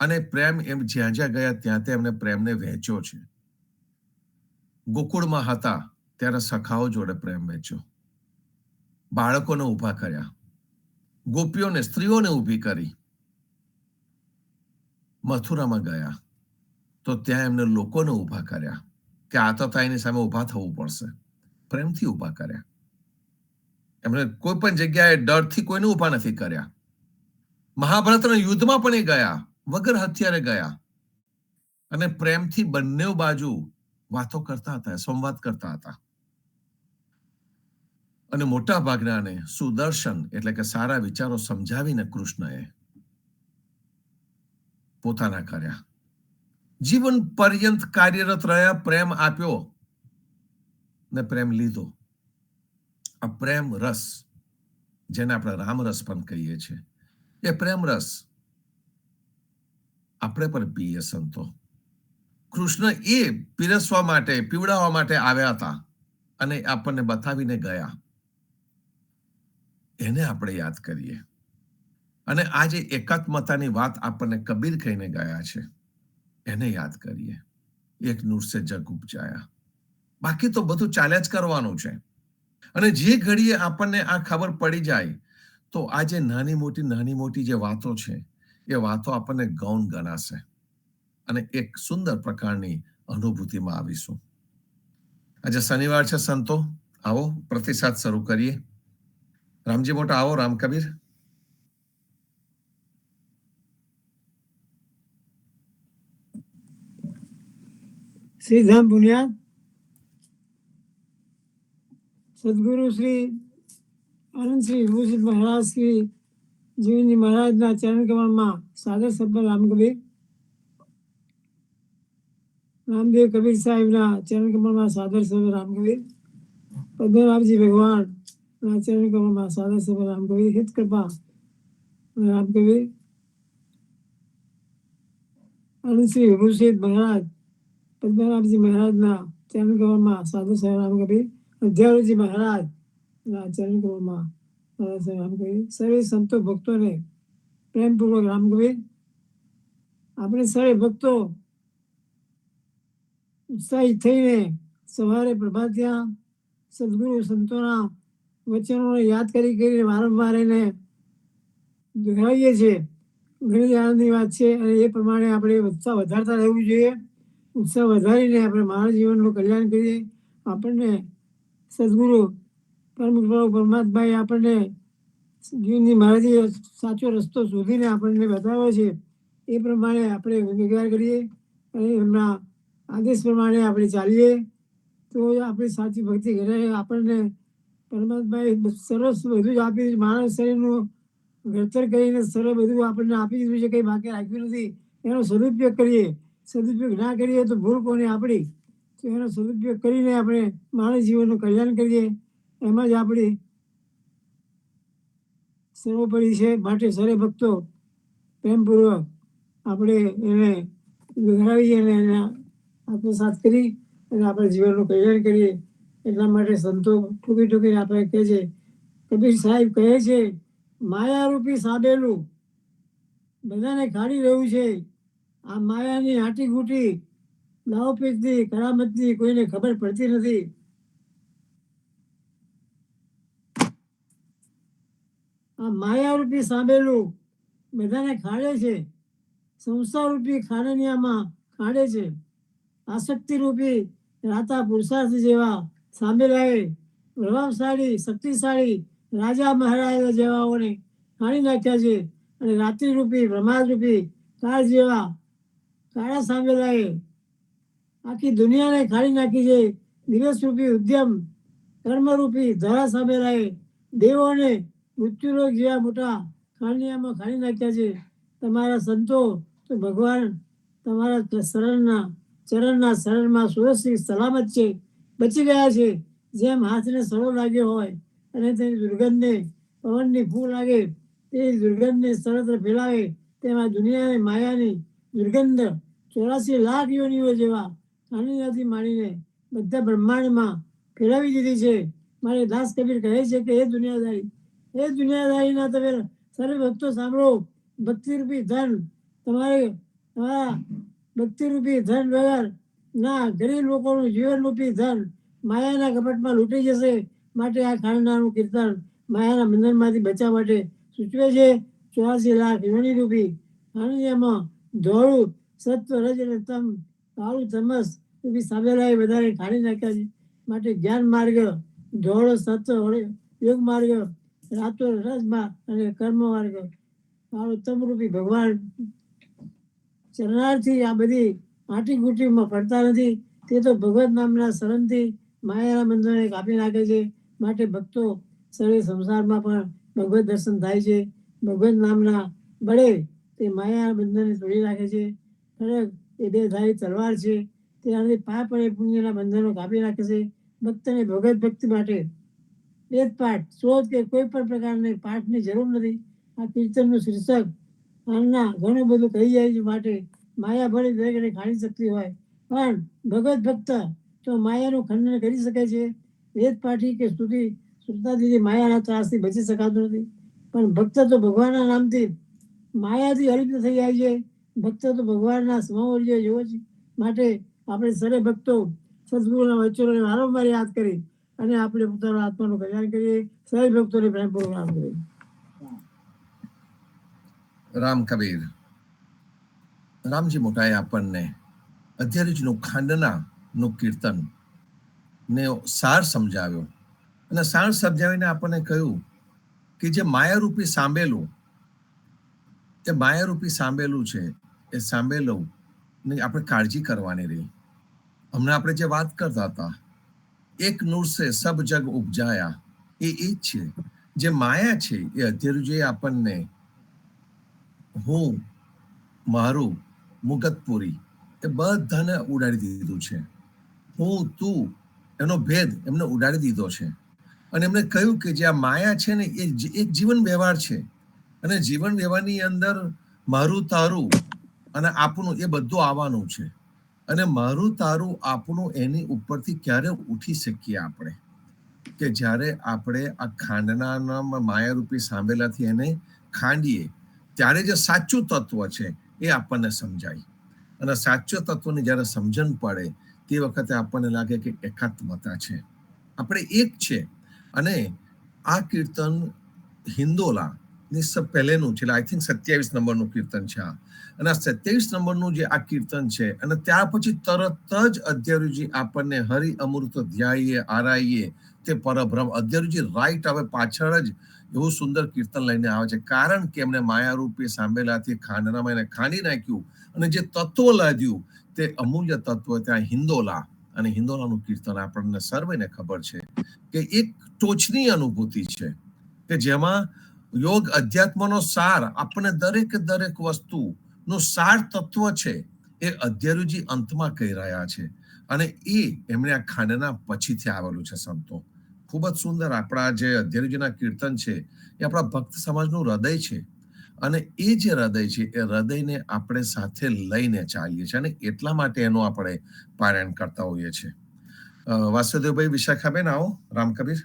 અને પ્રેમ એમ જ્યાં જ્યાં ગયા ત્યાં એમને પ્રેમને વહેંચ્યો છે. ગોકુળમાં હતા ત્યારે સખાઓ જોડે પ્રેમ વહેંચ્યો, બાળકોને ઊભા કર્યા, ગોપીઓને, સ્ત્રીઓને ઊભી કરી. મથુરામાં ગયા તો ત્યાં એમને લોકોને ઊભા કર્યા કે આતતાઈની સામે ઊભા થવું પડશે, પ્રેમથી ઊભા કર્યા. એમણે કોઈ પણ જગ્યાએ ડરથી કોઈને ઊભા નથી કર્યા. મહાભારતના યુદ્ધમાં પણ એ ગયા, વગર હથિયારે ગયા અને પ્રેમથી બંને બાજુ વાતો કરતા હતા, સંવાદ કરતા હતા. અને મોટા ભાગનાને સુદર્શન એટલે કે સારા વિચારો સમજાવીને કૃષ્ણએ પોતાના કર્યા. જીવન પર્યંત કાર્યરત રહ્યા, પ્રેમ આપ્યો ને પ્રેમ લીધો. આ પ્રેમ રસ, જેને આપણે રામરસ પણ કહીએ છીએ, એ પ્રેમ રસ આપણે પણ પીએ સંતો. કૃષ્ણ એ પીરસવા માટે, પીવડાવવા માટે આવ્યા હતા અને આપણને બતાવીને ગયા. એને આપણે યાદ કરીએ. અને આજે એકાત્મતાની વાત આપણને કબીર કહીને ગયા છે, એને યાદ કરીએ. એક નૂર સે જગ ઉપજાયા. બાકી તો બધું ચાલ્યા જ કરવાનું છે. અને જે ઘડીએ આપણને આ ખબર પડી જાય તો આજે નાની મોટી જે વાતો છે એ વાતો આપણને ગૌણ ગણાશે અને એક સુંદર પ્રકારની અનુભૂતિમાં આવીશું. આજે શનિવાર છે સંતો, આવો પ્રતિસાદ શરૂ કરીએ. રામજી મોટા આવો, રામ કબીર. શ્રીધામ બુનિયાદ સદગુરુ શ્રી આનંદ શ્રી વિભૂષિત મહારાજ શ્રી જીવનજી મહારાજના ચરણ કમળમાં સાદર સભ્ય રામ કબીર. રામદેવ કબીર સાહેબના ચરણ કમળમાં સાદર સર્વ રામકબીર, પદ્મનાભજી ભગવાનના ચરણ કમળમાં સાદર સર્વ રામકબીર, હિત કૃપા રામકબીર, અનંતશ્રી વિભૂષિત મહારાજ પદ્મનાભજી મહારાજના ચરણ કમળમાં સાદર સર્વ રામકબીર, અધ્યારોજી મહારાજના ચરણ કમળમાં સાદર સર્વ રામકબીર, સર્વે સંતો ભક્તોને પ્રેમપૂર્વક રામકબીર. આપણે સર્વે ભક્તો ઉત્સાહિત થઈને સવારે પ્રભાતિયા સદગુરુ સંતોના વચનોને યાદ કરીને વારંવાર એને દોહરાવીએ છીએ. ઘણી આનંદની વાત છે અને એ પ્રમાણે આપણે ઉત્સાહ વધારતા રહેવું જોઈએ. ઉત્સાહ વધારીને આપણે માનવ જીવનનું કલ્યાણ કરીએ. આપણને સદગુરુ પરમ કૃપાળુ પરમાત્માએ આપણને જીવનની માર્ગે સાચો રસ્તો શોધીને આપણને બતાવ્યો છે. એ પ્રમાણે આપણે વિચાર કરીએ અને એમના આદેશ પ્રમાણે આપણે ચાલીએ તો આપણી સાચી ભક્તિ ઘરે આપણને પરમાત્માએ સરસ બધું જ આપી દીધું. માનવ શરીરનું ઘડતર કરીને સરળ બધું આપણને આપી દીધું છે, કંઈ બાકી રાખ્યું નથી. એનો સદુપયોગ કરીએ. સદુપયોગ ના કરીએ તો ભૂલ કોને આપણી. તો એનો સદુપયોગ કરીને આપણે માનવ જીવનનું કલ્યાણ કરીએ. એમાં જ આપણી સર્વોપરી છે. માટે સર્વે ભક્તો પ્રેમપૂર્વક આપણે એને દોહરાવીએ અને એને આત્મસાત કરી અને આપણે જીવનનું કલ્યાણ કરીએ. એટલા માટે સંતો ઠૂકી આપણે કહે છે, કબીર સાહેબ કહે છે, માયારૂપી સાબેલું બધાને ખાડી રહ્યું છે. આ માયાની આટી ઘૂંટી દાવપેચની કરામતની કોઈને ખબર પડતી નથી. આ માયારૂપી સાબેલું બધાને ખાડે છે. સંસારરૂપી ખાડનિયામાં ખાડે છે. આસક્તિરૂપી રાતા પુરુષાર્થ જેવા સાંભેલાએ પ્રભાવશાળી શક્તિશાળી રાજા મહારાજા જેવાઓને ખાણી નાખ્યા છે. અને રાત્રિરૂપી પ્રમાદરૂપી કાળ જેવા કાળા સાંભેલાએ આખી દુનિયાને ખાડી નાખી છે. દિવસરૂપી ઉદ્યમ કર્મરૂપી ધરા સાંભેલાએ દેવોને મૃત્યુલોક જેવા મોટા ખાણિયામાં ખાડી નાખ્યા છે. તમારા સંતો તો ભગવાન તમારા ચરણના શરણમાં સુરક્ષિત સલામત છે, બચી ગયા છે. જેમ હાથને સડો લાગ્યો હોય અને તેની દુર્ગંધને પવનની ફૂ લાગે તે દુર્ગંધને સર્વત્ર ફેલાવે, તેમાં દુનિયાની માયાની દુર્ગંધ 84 લાખ યોનિઓ જેવા ખાનીયાથી માંડીને બધા બ્રહ્માંડમાં ફેલાવી દીધી છે. મારે દાસ કબીર કહે છે કે એ દુનિયાદારીના તમે સર્વે ભક્તો સાંભળો. ભક્તિરૂપી ધન તમારા ભક્તિરૂપી ધન વગર ના ગરીબ લોકોનું જીવનરૂપી ધન માયાના કપટમાં લૂંટી જશે. માટે આ ખાનદાનનું કીર્તન માયાના બંધનમાંથી બચાવવા માટે સૂચવે છે. 84 લાખ યોનિરૂપી ખાનદાનમાં ધોળું સત્વ રજ અને તમ કાળું તમસ રૂપી સાબેલાએ બધાને ખાડી નાખ્યા છે. માટે જ્ઞાન માર્ગ ધોળો સત્વ યોગ માર્ગ રાતો રસમાં અને કર્મ માર્ગ કાળો તમ રૂપી ભગવાન શરણાર્થી આ બધી આટી ઘૂંટીમાં પડતા નથી. તે તો ભગવત નામના શરણથી માયાના બંધનોને કાપી નાખે છે. માટે ભક્તો સર્વે સંસારમાં પણ ભગવત દર્શન થાય છે. ભગવત નામના બળે તે માયાના બંધનને તોડી નાખે છે. ખરેખર એ બે ધારી તલવાર છે. તેનાથી પાપ અને પુણ્યના બંધનો કાપી નાખે છે. ભક્તને ભગવત ભક્તિ માટે વેદ પાઠ સ્ત્રોત કે કોઈ પણ પ્રકારની પાઠની જરૂર નથી. આ કીર્તનનું શીર્ષક આના ઘણું બધું કહી જાય છે. માટે માયા ભળી દરેકને ખાણી શકતી હોય પણ ભગવત ભક્ત તો માયાનું ખંડન કરી શકે છે. વેદ પાઠી કે શ્રુતાદિથી માયાના ત્રાસથી બચી શકાતું નથી. પણ ભક્ત તો ભગવાનના નામથી માયાથી અલિપ્ત થઈ જાય છે. ભક્ત તો ભગવાનના સ્વરૂપ જેવો છે. માટે આપણે સર્વે ભક્તો સદગુરુના વચનોને વારંવાર યાદ કરી અને આપણે પોતાના આત્માનું કલ્યાણ કરીએ. સર્વે ભક્તોને પ્રેમપૂર્વક નામ કરીએ. રામ કબીર રામજી મોટાએ આપણને અધ્યયનનું ખાંડનાનું કીર્તન ને સાર સમજાવ્યો અને સાર સમજાવીને આપણને કહ્યું કે જે માયારૂપી સાંભેલું છે એ સાંભેલું ની આપણે કાળજી કરવાની રહી. હમણાં આપણે જે વાત કરતા હતા એક નૂર સે સબ જગ ઉપજાયા એ જ છે. જે માયા છે એ અધ્યયન આપણને હું મારું મુગતપુરી એ બધાને ઉડાડી દીધું છે. હું તું એનો ભેદ એમને ઉડાડી દીધો છે. અને એમને કહ્યું કે જે આ માયા છે ને એ એક જીવન વ્યવહાર છે, અને જીવન વ્યવહારની અંદર મારું તારું અને આપણું એ બધું આવવાનું છે. અને મારું તારું આપણું એની ઉપરથી ક્યારે ઉઠી શકીએ આપણે? કે જ્યારે આપણે આ ખાંડના માયારૂપી સાંભેલાથી એને ખાંડીએ, ત્યારે જે સાચું તત્વ છે એ આપણને સમજાય. અને સાચું તત્વની જ્યારે સમજણ પડે તે વખતે આપણને લાગે કે એકાત્મતા છે, આપણે એક છે. અને આ કીર્તન હિન્દોલા ની પહેલેનું છે, આઈ થિંક 27 નંબરનું કીર્તન છે આ. અને આ 27 નંબરનું જે આ કીર્તન છે, અને ત્યાર પછી તરત જ અધ્યરુજી આપણને હરિ અમૃત ધ્યાયીએ આરાઈએ તે પરબ્રહ્મ. અધ્યરુજી રાઈટ હવે પાછળ જ એવું સુંદર કીર્તન લઈને આવે છે, કારણ કે એમને માયારૂપી સાંભેલાથી ખાંડનામાં એને ખાંડી નાખ્યું, અને જે તત્વ લાદ્યું તે અમૂલ્ય તત્વ ત્યાં હિન્દોલા. અને હિન્દોલાનું કીર્તન આપણને સર્વેને ખબર છે કે એક ટોચની અનુભૂતિ છે, કે જેમાં યોગ અધ્યાત્મનો સાર આપણને દરેક વસ્તુનું સાર તત્વ છે એ અધ્યરુજી અંતમાં કહી રહ્યા છે. અને એ એમણે આ ખાંડના પછીથી આવેલું છે સંતો. ખૂબ જ સુંદર આપણા જે અધ્યરુજીના કીર્તન છે એ આપણા ભક્ત સમાજનું હૃદય છે. અને એ જે હૃદય છે એ હૃદયને આપણે સાથે લઈને ચાલીએ છીએ, અને એટલા માટે એનું આપણે પારાયણ કરતા હોઈએ છીએ. વાસુદેવભાઈ, વિશાખાબેન, આવો. રામકબીર.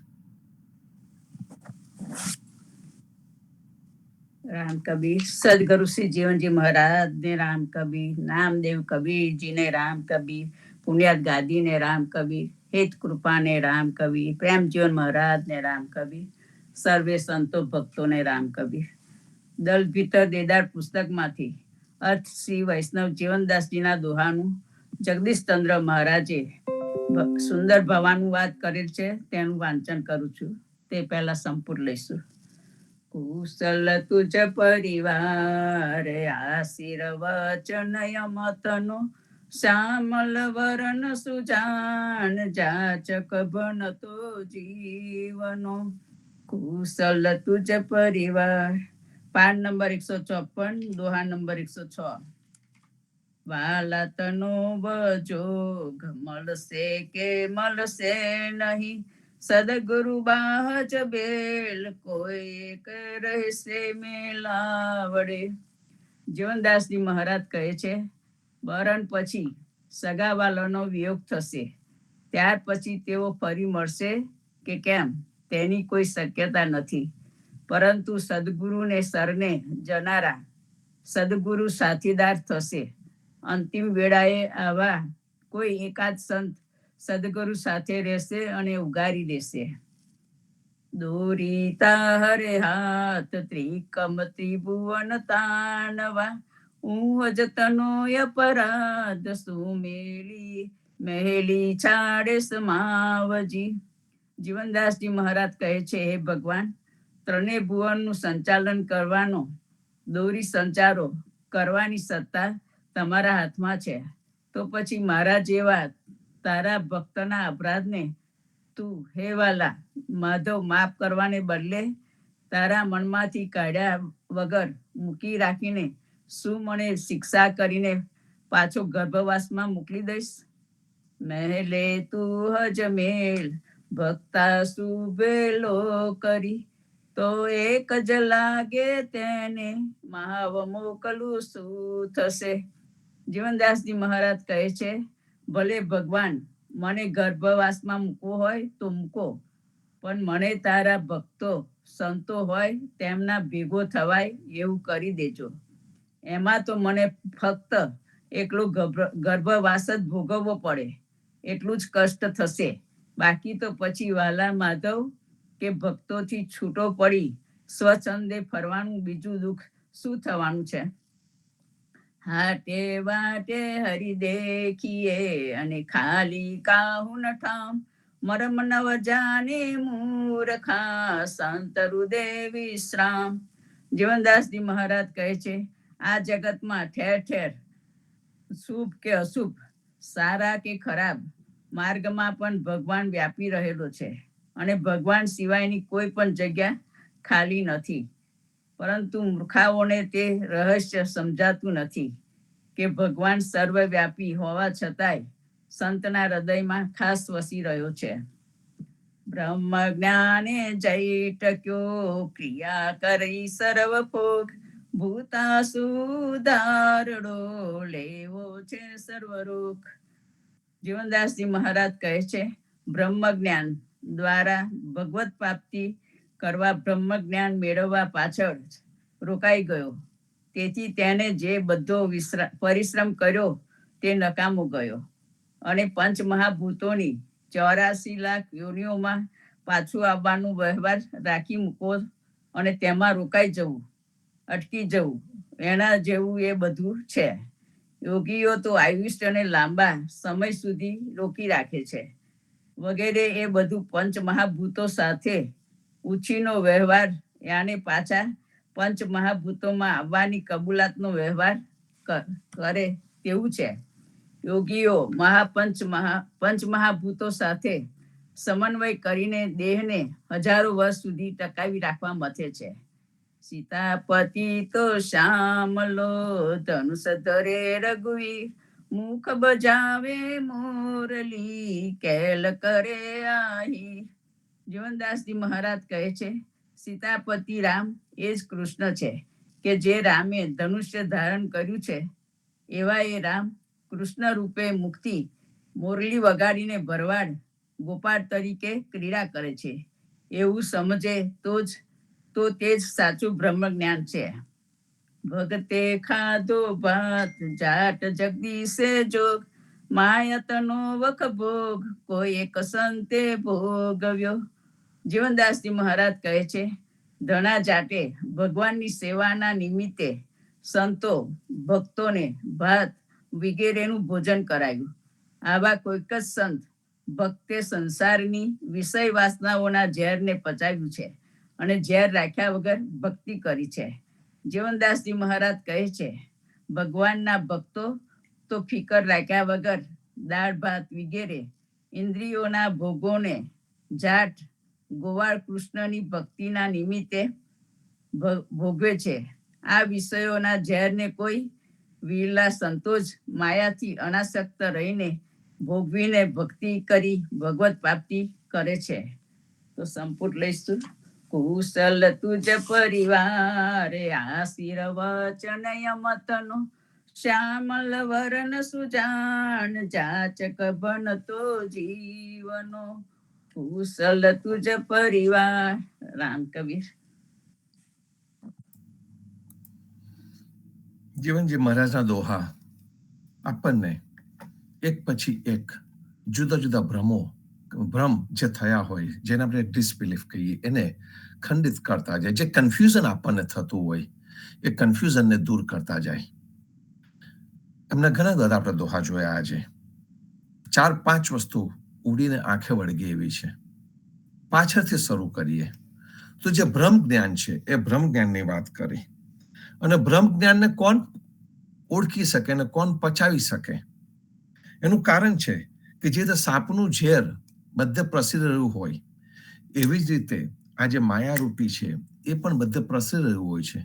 રામ કબીર. સદગુરુ શ્રી જીવનજી મહારાજ ને રામ કબીર, નામદેવ કબીરજી ને રામ કબીર, પુણ્યાત ગાદી ને રામ કબીર, હેત કૃપા ને રામ કબીર, પ્રેમ જીવન મહારાજ ને રામ કબીર, સર્વે સંતો ભક્તો ને રામ કબીર. દલ ભીતર દેદાર પુસ્તકમાંથી અર્થ શ્રી વૈષ્ણવ જીવનદાસજીના દોહાનું જગદીશ ચંદ્ર મહારાજે સુંદર ભવાનું વાત કરેલ છે, તેનું વાંચન કરું છું. તે પહેલા સંપૂર્ણ લઈશું. કુશલ તુજ પરિવાર આશીર વચન યમતનો, શ્યામલ વરણ સુજાન જાચક બનતો જીવનો. કુશલ તુજ પરિવાર. પાન નંબર 154, દોહા નંબર 106. વાલા તનો વજોગ મળશે કે મળશે નહીં, સદગુરુ બાજ બેલ કોઈ રહેશે મેલાવડે. જીવનદાસજી મહારાજ કહે છે, મરણ પછી સગાવાલાનો વિયોગ થશે, ત્યાર પછી તેઓ ફરી મળશે કે કેમ તેની કોઈ શક્યતા નથી. પરંતુ સદગુરુ ને સરને જનારા સદગુરુ સાથીદાર થશે. અંતિમ વેળાએ આવા કોઈ એકાદ સંત સદગુરુ સાથે રહેશે અને ઉગારી દેશે. દોરી તારે હાથ ત્રિકમ ત્રિભુવન તાનવા, ઊંજ તનો અપરાધ સુમેલી મહેલી છાડે સમાવજી. જીવનદાસજી મહારાજ કહે છે, હે ભગવાન, ત્રણેય ભુવનનું સંચાલન કરવાનો દોરી સંચારો કરવાની સત્તા તમારા હાથમાં છે. તો પછી મારા જેવા તારા ભક્તના અપરાધને તું હે વાલા માધવ માફ કરવાને બદલે તારા મનમાંથી કાઢ્યા વગર મૂકી રાખીને શું મને શિક્ષા કરીને પાછો ગર્ભવાસમાં મોકલી દઈશ? મહેલે તું હજ મેલ ભક્તા સુબેલો કરી, તો એક જ લાગે તેને મહાવ મોકલું શું થશે. જીવનદાસજી મહારાજ કહે છે, ભલે ભગવાન મને ગર્ભવાસમાં મૂકવો હોય તો મૂકો, પણ મને તારા ભક્તો સંતો હોય તેમના ભેગો થવાય એવું કરી દેજો. એમાં તો મને ફક્ત એકલો ગર્ભવાસ જ ભોગવવો પડે એટલું જ કષ્ટ થશે. બાકી તો પછી વાલા માધવ કે ભક્તોથી છૂટો પડી સ્વચ્છંદે ફરવાનું બીજું દુઃખ શું થવાનું છે? હાટે વાટે હરી દેખીએ અને ખાલી કાહુન ઠામ, મરમ નવ જાને મૂર્ખા સંતરુ દેવી વિશ્રામ. જીવનદાસજી મહારાજ કહે છે, આ જગતમાં ઠેર ઠેર શુભ કે અશુભ, સારા કે ખરાબ માર્ગમાં પણ ભગવાન વ્યાપી રહેલો છે, અને ભગવાન સિવાયની કોઈ પણ જગ્યા ખાલી નથી. પરંતુ મૂર્ખાઓને તે રહસ્ય સમજાતું નથી કે ભગવાન સર્વવ્યાપી હોવા છતાંય સંતના હૃદયમાં ખાસ વસી રહ્યો છે. બ્રહ્મ જ્ઞાને જય ટક્યો, ક્રિયા કરી સર્વ ભોગ, ભૂતા સુધારડો લેવો છે સર્વરોગ. જીવનદાસજી મહારાજ કહે છે, બ્રહ્મ જ્ઞાન દ્વારા ભગવત પ્રાપ્તિ કરવા બ્રહ્મ જ્ઞાન મેળવવા પાછળ રોકાઈ ગયો. તેથી તેને જે બધો પરિશ્રમ કર્યો તે નકામો ગયો અને પંચ મહાભૂતોની 84 લાખ યોનિઓમાં પાછું આવવાનું વ્યવહાર રાખી મૂકો અને તેમાં રોકાઈ જવું, અટકી જવું, એના જેવું એ બધું છે. યોગીઓ તો આયુષ્ય અને લાંબા સમય સુધી રોકી રાખે છે વગેરે. એ બધું પંચ મહાભૂતો સાથે ઉછીનો વ્યવહાર, યાને પાછા પંચ મહાભૂતોમાં આવવાની કબૂલાતનો વ્યવહાર કરે તેવું છે. યોગીઓ પંચ મહાભૂતો સાથે સમન્વય કરીને દેહને હજારો વર્ષ સુધી ટકાવી રાખવા મથે છે. સીતાપતિ તો શ્યામલો, ધનુષ ધરે રઘુવીર, મુખ બજાવે મોરલી, કેલ કરે આહીર. જીવનદાસજી મહારાજ કહે છે, સીતાપતિ રામ એ જ કૃષ્ણ છે કે જે રામે ધનુષ્ય ધારણ કર્યું છે. એવા એ રામ કૃષ્ણ રૂપે મુક્તિ મોરલી વગાડીને ભરવાડ ગોપાળ તરીકે ક્રીડા કરે છે. એવું સમજે તો તે જ સાચું બ્રહ્મ જ્ઞાન છે. ભગતે ખાધો ભાત, જાટ જગદીશે જોગ, માયતનો વખ ભોગ, કોઈ એક સંતે ભોગવ્યો. જીવનદાસજી મહારાજ કહે છે, ધણા જાટે ભગવાનની સેવાના નિમિત્તે સંતો ભક્તોને ભાત વગેરેનું ભોજન કરાયું. આવા કોઈક જ સંત ભક્તે સંસારની વિષય વાસનાઓના ઝેરને પચાવ્યું છે અને ઝેર રાખ્યા વગર ભક્તિ કરી છે. જીવનદાસજી મહારાજ કહે છે, ભગવાનના ભક્તો તો ફિકર રાખ્યા વગર દાળ ભાત વગેરે ઇન્દ્રિયોના ભોગોને જાટ ગોવાળ કૃષ્ણની ભક્તિના નિમિત્તે ભોગવે છે. આ વિષયોના ઝેરને કોઈ વિરલા સંતો જ માયાથી અનાસક્ત રહીને ભોગવીને ભક્તિ કરી ભગવત પ્રાપ્તિ કરે છે. તો સંપુટ લઈશું. કુશલ તુજ પરિવાર, આશીર વચન યમતનો, શ્યામલ વરન સુજાન, જાચક બનતો જીવનો. કુશલ તુજ પરિવાર. રામ કબીર. જીવનજી મહારાજના દોહા આપણને એક પછી એક જુદા જુદા ભ્રમ જે થયા હોય, જેને આપણે ડિસબિલીફ કહીએ, એને ખંડિત કરતા જાય. જે કન્ફ્યુઝન આપણને થતું હોય એ કન્ફ્યુઝનને દૂર કરતા જાય. એમના ઘણા બધા આપણે દોહા જોયા. આજે 4-5 વસ્તુ ઉડીને આંખે વળગે એવી છે. પાછળથી શરૂ કરીએ તો જે બ્રહ્મ જ્ઞાન છે એ બ્રહ્મ જ્ઞાનની વાત કરી. અને બ્રહ્મ જ્ઞાનને કોણ ઓળખી શકે અને કોણ પચાવી શકે? એનું કારણ છે કે જે સાપનું ઝેર બધે પ્રસરી રહ્યું હોય, એવી જ રીતે આ જે માયારૂપી છે એ પણ બધે પ્રસરી રહ્યું હોય છે.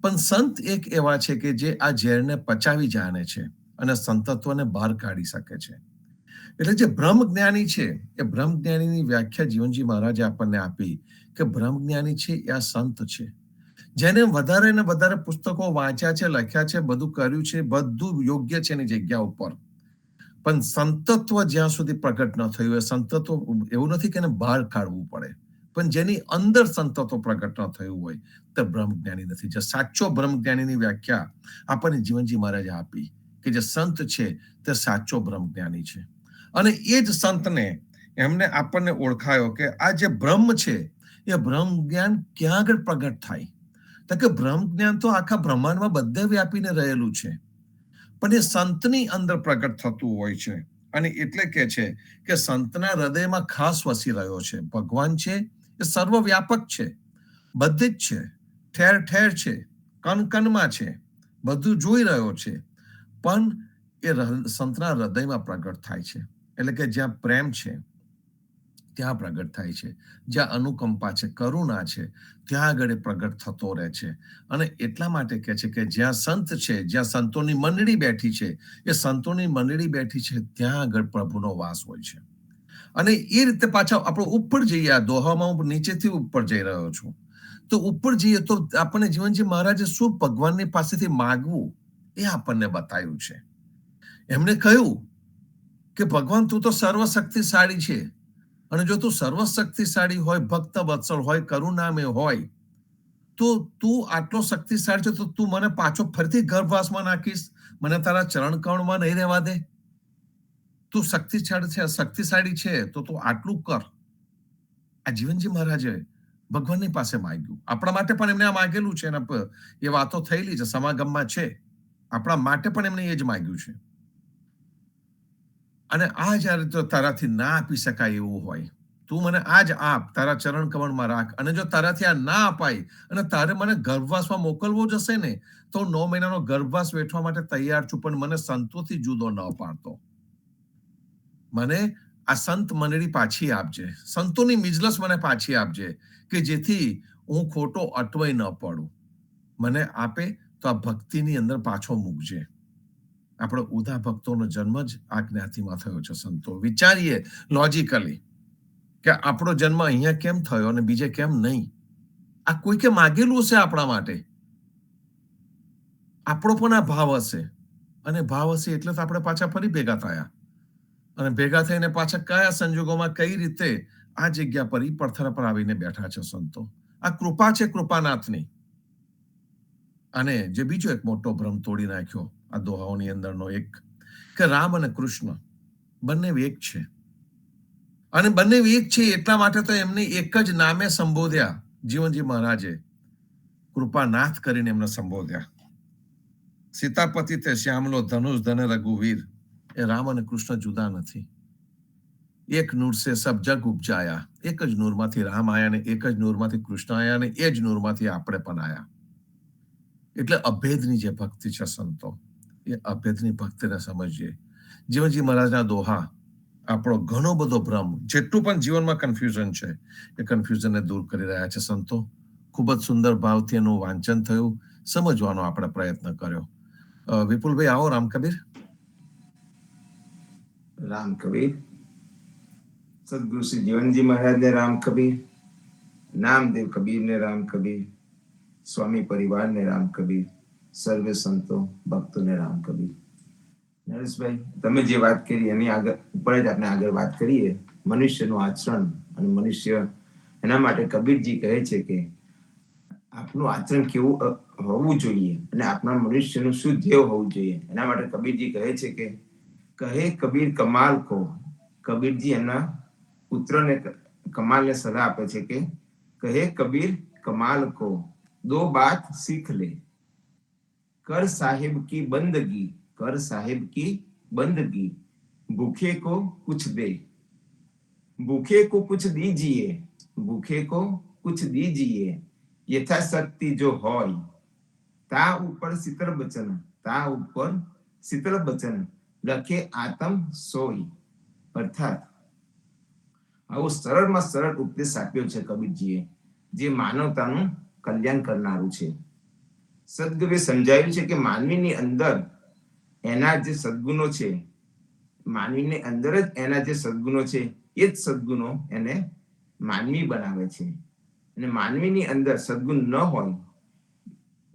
પણ સંત એક એવા છે કે જે આ ઝેરને પચાવી જાણે છે અને સંતત્વને બહાર કાઢી શકે છે. એટલે જે બ્રહ્મ જ્ઞાની છે એ બ્રહ્મ જ્ઞાનીની વ્યાખ્યા જીવનજી મહારાજે આપણને આપી કે બ્રહ્મ જ્ઞાની છે એ આ સંત છે, જેને વધારે ને વધારે પુસ્તકો વાંચ્યા છે, લખ્યા છે, બધું કર્યું છે, બધું યોગ્ય છે એની જગ્યા ઉપર. પણ સંતત્વ જ્યાં સુધી પ્રગટ ન થયું, એ સંતત્વ એવું નથી કે એને બહાર કાઢવું પડે, પણ જેની અંદર સંતત્વ પ્રગટ ન થયું હોય તે બ્રહ્મ જ્ઞાની નથી. જે સાચો બ્રહ્મ જ્ઞાનીની વ્યાખ્યા આપણને જીવનજી મહારાજે આપી કે જે સંત છે તે સાચો બ્રહ્મ જ્ઞાની છે. અને એ જ સંતને એમને આપણને ઓળખાયો કે આ જે બ્રહ્મ છે એ બ્રહ્મ જ્ઞાન ક્યાં આગળ પ્રગટ થાય? તો કે બ્રહ્મ જ્ઞાન તો આખા બ્રહ્માંડમાં બધે વ્યાપીને રહેલું છે, પણ એ સંતની અંદર પ્રગટ થતું હોય છે. અને એટલે કે છે કે સંતના હૃદયમાં ખાસ વસી રહ્યો છે. ભગવાન છે એ સર્વવ્યાપક છે, બધે જ છે, ઠેર ઠેર છે, કણ કણમાં છે, બધું જોઈ રહ્યો છે, પણ એ સંતના હૃદયમાં પ્રગટ થાય છે. એટલે કે જ્યાં પ્રેમ છે, ત્યાં પ્રગટ થાય છે. જ્યાં અનુકંપા છે, કરુણા છે, ત્યાં આગળ એ પ્રગટ થતો રહે છે. અને એટલા માટે કહે છે કે જ્યાં સંત છે, જ્યાં સંતોની મંડળી બેઠી છે, એ સંતોની મંડળી બેઠી છે, ત્યાં આગળ પ્રભુનો વાસ હોય છે. અને એ રીતે પાછા આપણે ઉપર જઈએ, આ દોહામાં હું નીચેથી ઉપર જઈ રહ્યો છું, તો ઉપર જઈએ તો આપણને જીવનજી મહારાજે શું ભગવાનની પાસેથી માગવું એ આપણને બતાવ્યું છે. એમણે કહ્યું કે ભગવાન તું તો સર્વશક્તિશાળી છે, અને જો તું સર્વશક્તિશાળી હોય, ભક્ત વત્સલ હોય, કરુણામય હોય, તો તું આટલો શક્તિશાળી છે, તો તું મને પાછો ફરીથી ગર્ભવાસમાં નાખીશ, મને તારા ચરણ કમળમાં નહીં રહેવા દે? તું શક્તિશાળી છે તો તું આટલું કર. આ જીવનજી મહારાજે ભગવાનની પાસે માંગ્યું. આપણા માટે પણ એમને આ માંગેલું છે, એ વાતો થયેલી છે, સમાગમમાં છે. આપણા માટે પણ એમને એ જ માંગ્યું છે. અને આ જયારે તો તારાથી ના આપી શકાય એવું હોય, તું મને આ જ આપ, તારા ચરણ કમળમાં રાખ. અને જો તારાથી આ ના અપાય અને તારે મને ગર્ભવાસમાં મોકલવો જશે ને, તો 9 મહિનાનો ગર્ભવાસ વેઠવા માટે તૈયાર છું, પણ મને સંતોથી જુદો ન પાડતો. મને આ સંત મંડળી પાછી આપજે, સંતોની મિજલસ મને પાછી આપજે, કે જેથી હું ખોટો અટવાઈ ન પડું. મને આપે તો આ ભક્તિની અંદર પાછો મૂકજે. આપણો ઉદા ભક્તોનો જન્મ જ આ જ્ઞાતિમાં થયો છે. સંતો વિચારીએ લોજિકલી કે આપણો જન્મ અહીંયા કેમ થયો અને બીજે કેમ નહીં. આ કોઈકે માગેલું હશે આપણા માટે. આપણો પણ આ ભાવ હશે, અને ભાવ હશે એટલે તો આપણે પાછા ફરી ભેગા થયા, અને ભેગા થઈને પાછા કયા સંજોગોમાં કઈ રીતે આ જગ્યા પર પથ્થર પર આવીને બેઠા છે સંતો. આ કૃપા છે કૃપાનાથની. અને જે બીજો એક મોટો ભ્રમ તોડી નાખ્યો આ દોહાઓની અંદરનો એક, કે રામ અને કૃષ્ણ બંને એક છે, અને બંને એક છે એટલા માટે તો એમને એક જ નામે સંબોધ્યા. જીવનજી મહારાજે કૃપાનાથ કરીને એમને સંબોધ્યા. સીતાપતિ તે શ્યામલો ધનુષ ધન રઘુવીર. એ રામ અને કૃષ્ણ જુદા નથી. એક નૂર સે સબ જગ ઉપજાયા. એક જ નૂરમાંથી રામ આયા, ને એક જ નૂરમાંથી કૃષ્ણ આયા, ને એ જ નૂરમાંથી આપણે પણ આયા. એટલે અભેદની જે ભક્તિ છે સંતો, એ અભેદની ભક્તિને સમજીએ. જીવનજી મહારાજના દોહા આપણો ઘણો બધો ભ્રમ, જેટલું પણ જીવનમાં કન્ફ્યુઝન છે, એ કન્ફ્યુઝનને દૂર કરી રહ્યા છે સંતો. ખૂબ જ સુંદર ભાવથી એનું વાંચન થયું, સમજવાનો આપણે પ્રયત્ન કર્યો. વિપુલભાઈ આવો. રામ કબીર. રામ કબીર. સદગુરુ શ્રી જીવનજી મહારાજ ને રામ કબીર, નામદેવ કબીર ને રામ કબીર, સ્વામી પરિવાર ને રામ કબીર, સર્વે સંતો ભક્તો ને રામ કબીર. નરેશભાઈ, તમે જે વાત કરી એની આગળ ઉપર જ આપણે આગળ વાત કરીએ. મનુષ્યનું આચરણ અને મનુષ્ય, એના માટે કબીરજી કહે છે કે આપનું આચરણ કેવું હોવું જોઈએ અને આપણા મનુષ્યનું શું ધ્યેય હોવું જોઈએ. એના માટે કબીરજી કહે છે કે કહે કબીર કમાલ કો. કબીરજી એમના પુત્રને કમાલને સલાહ આપે છે કે કહે કબીર કમાલ કો દો બાત सीख ले, कर साहिब की बंदगी, कर साहिब की बंदगी, भूखे को कुछ दे, भूखे को कुछ दीजिए, भूखे को कुछ दीजिए, यथाशक्ति जो होय, ता ऊपर शीतल बचन, ता ऊपर शीतल बचन, लखे आत्म सोय. अर्थात આવો સરળમાં સરળ ઉપદેશ આપ્યો છે કબીરજીએ, જે માનવતાનું કલ્યાણ કરનારું છે. સદગુરુએ સમજાવ્યું છે કે માનવીની અંદર એના જે સદગુણો છે, માનવીની અંદર જ એના જે સદગુણો છે, એ જ સદગુણો એને માનવી બનાવે છે. અને માનવીની અંદર સદગુણ ન હોય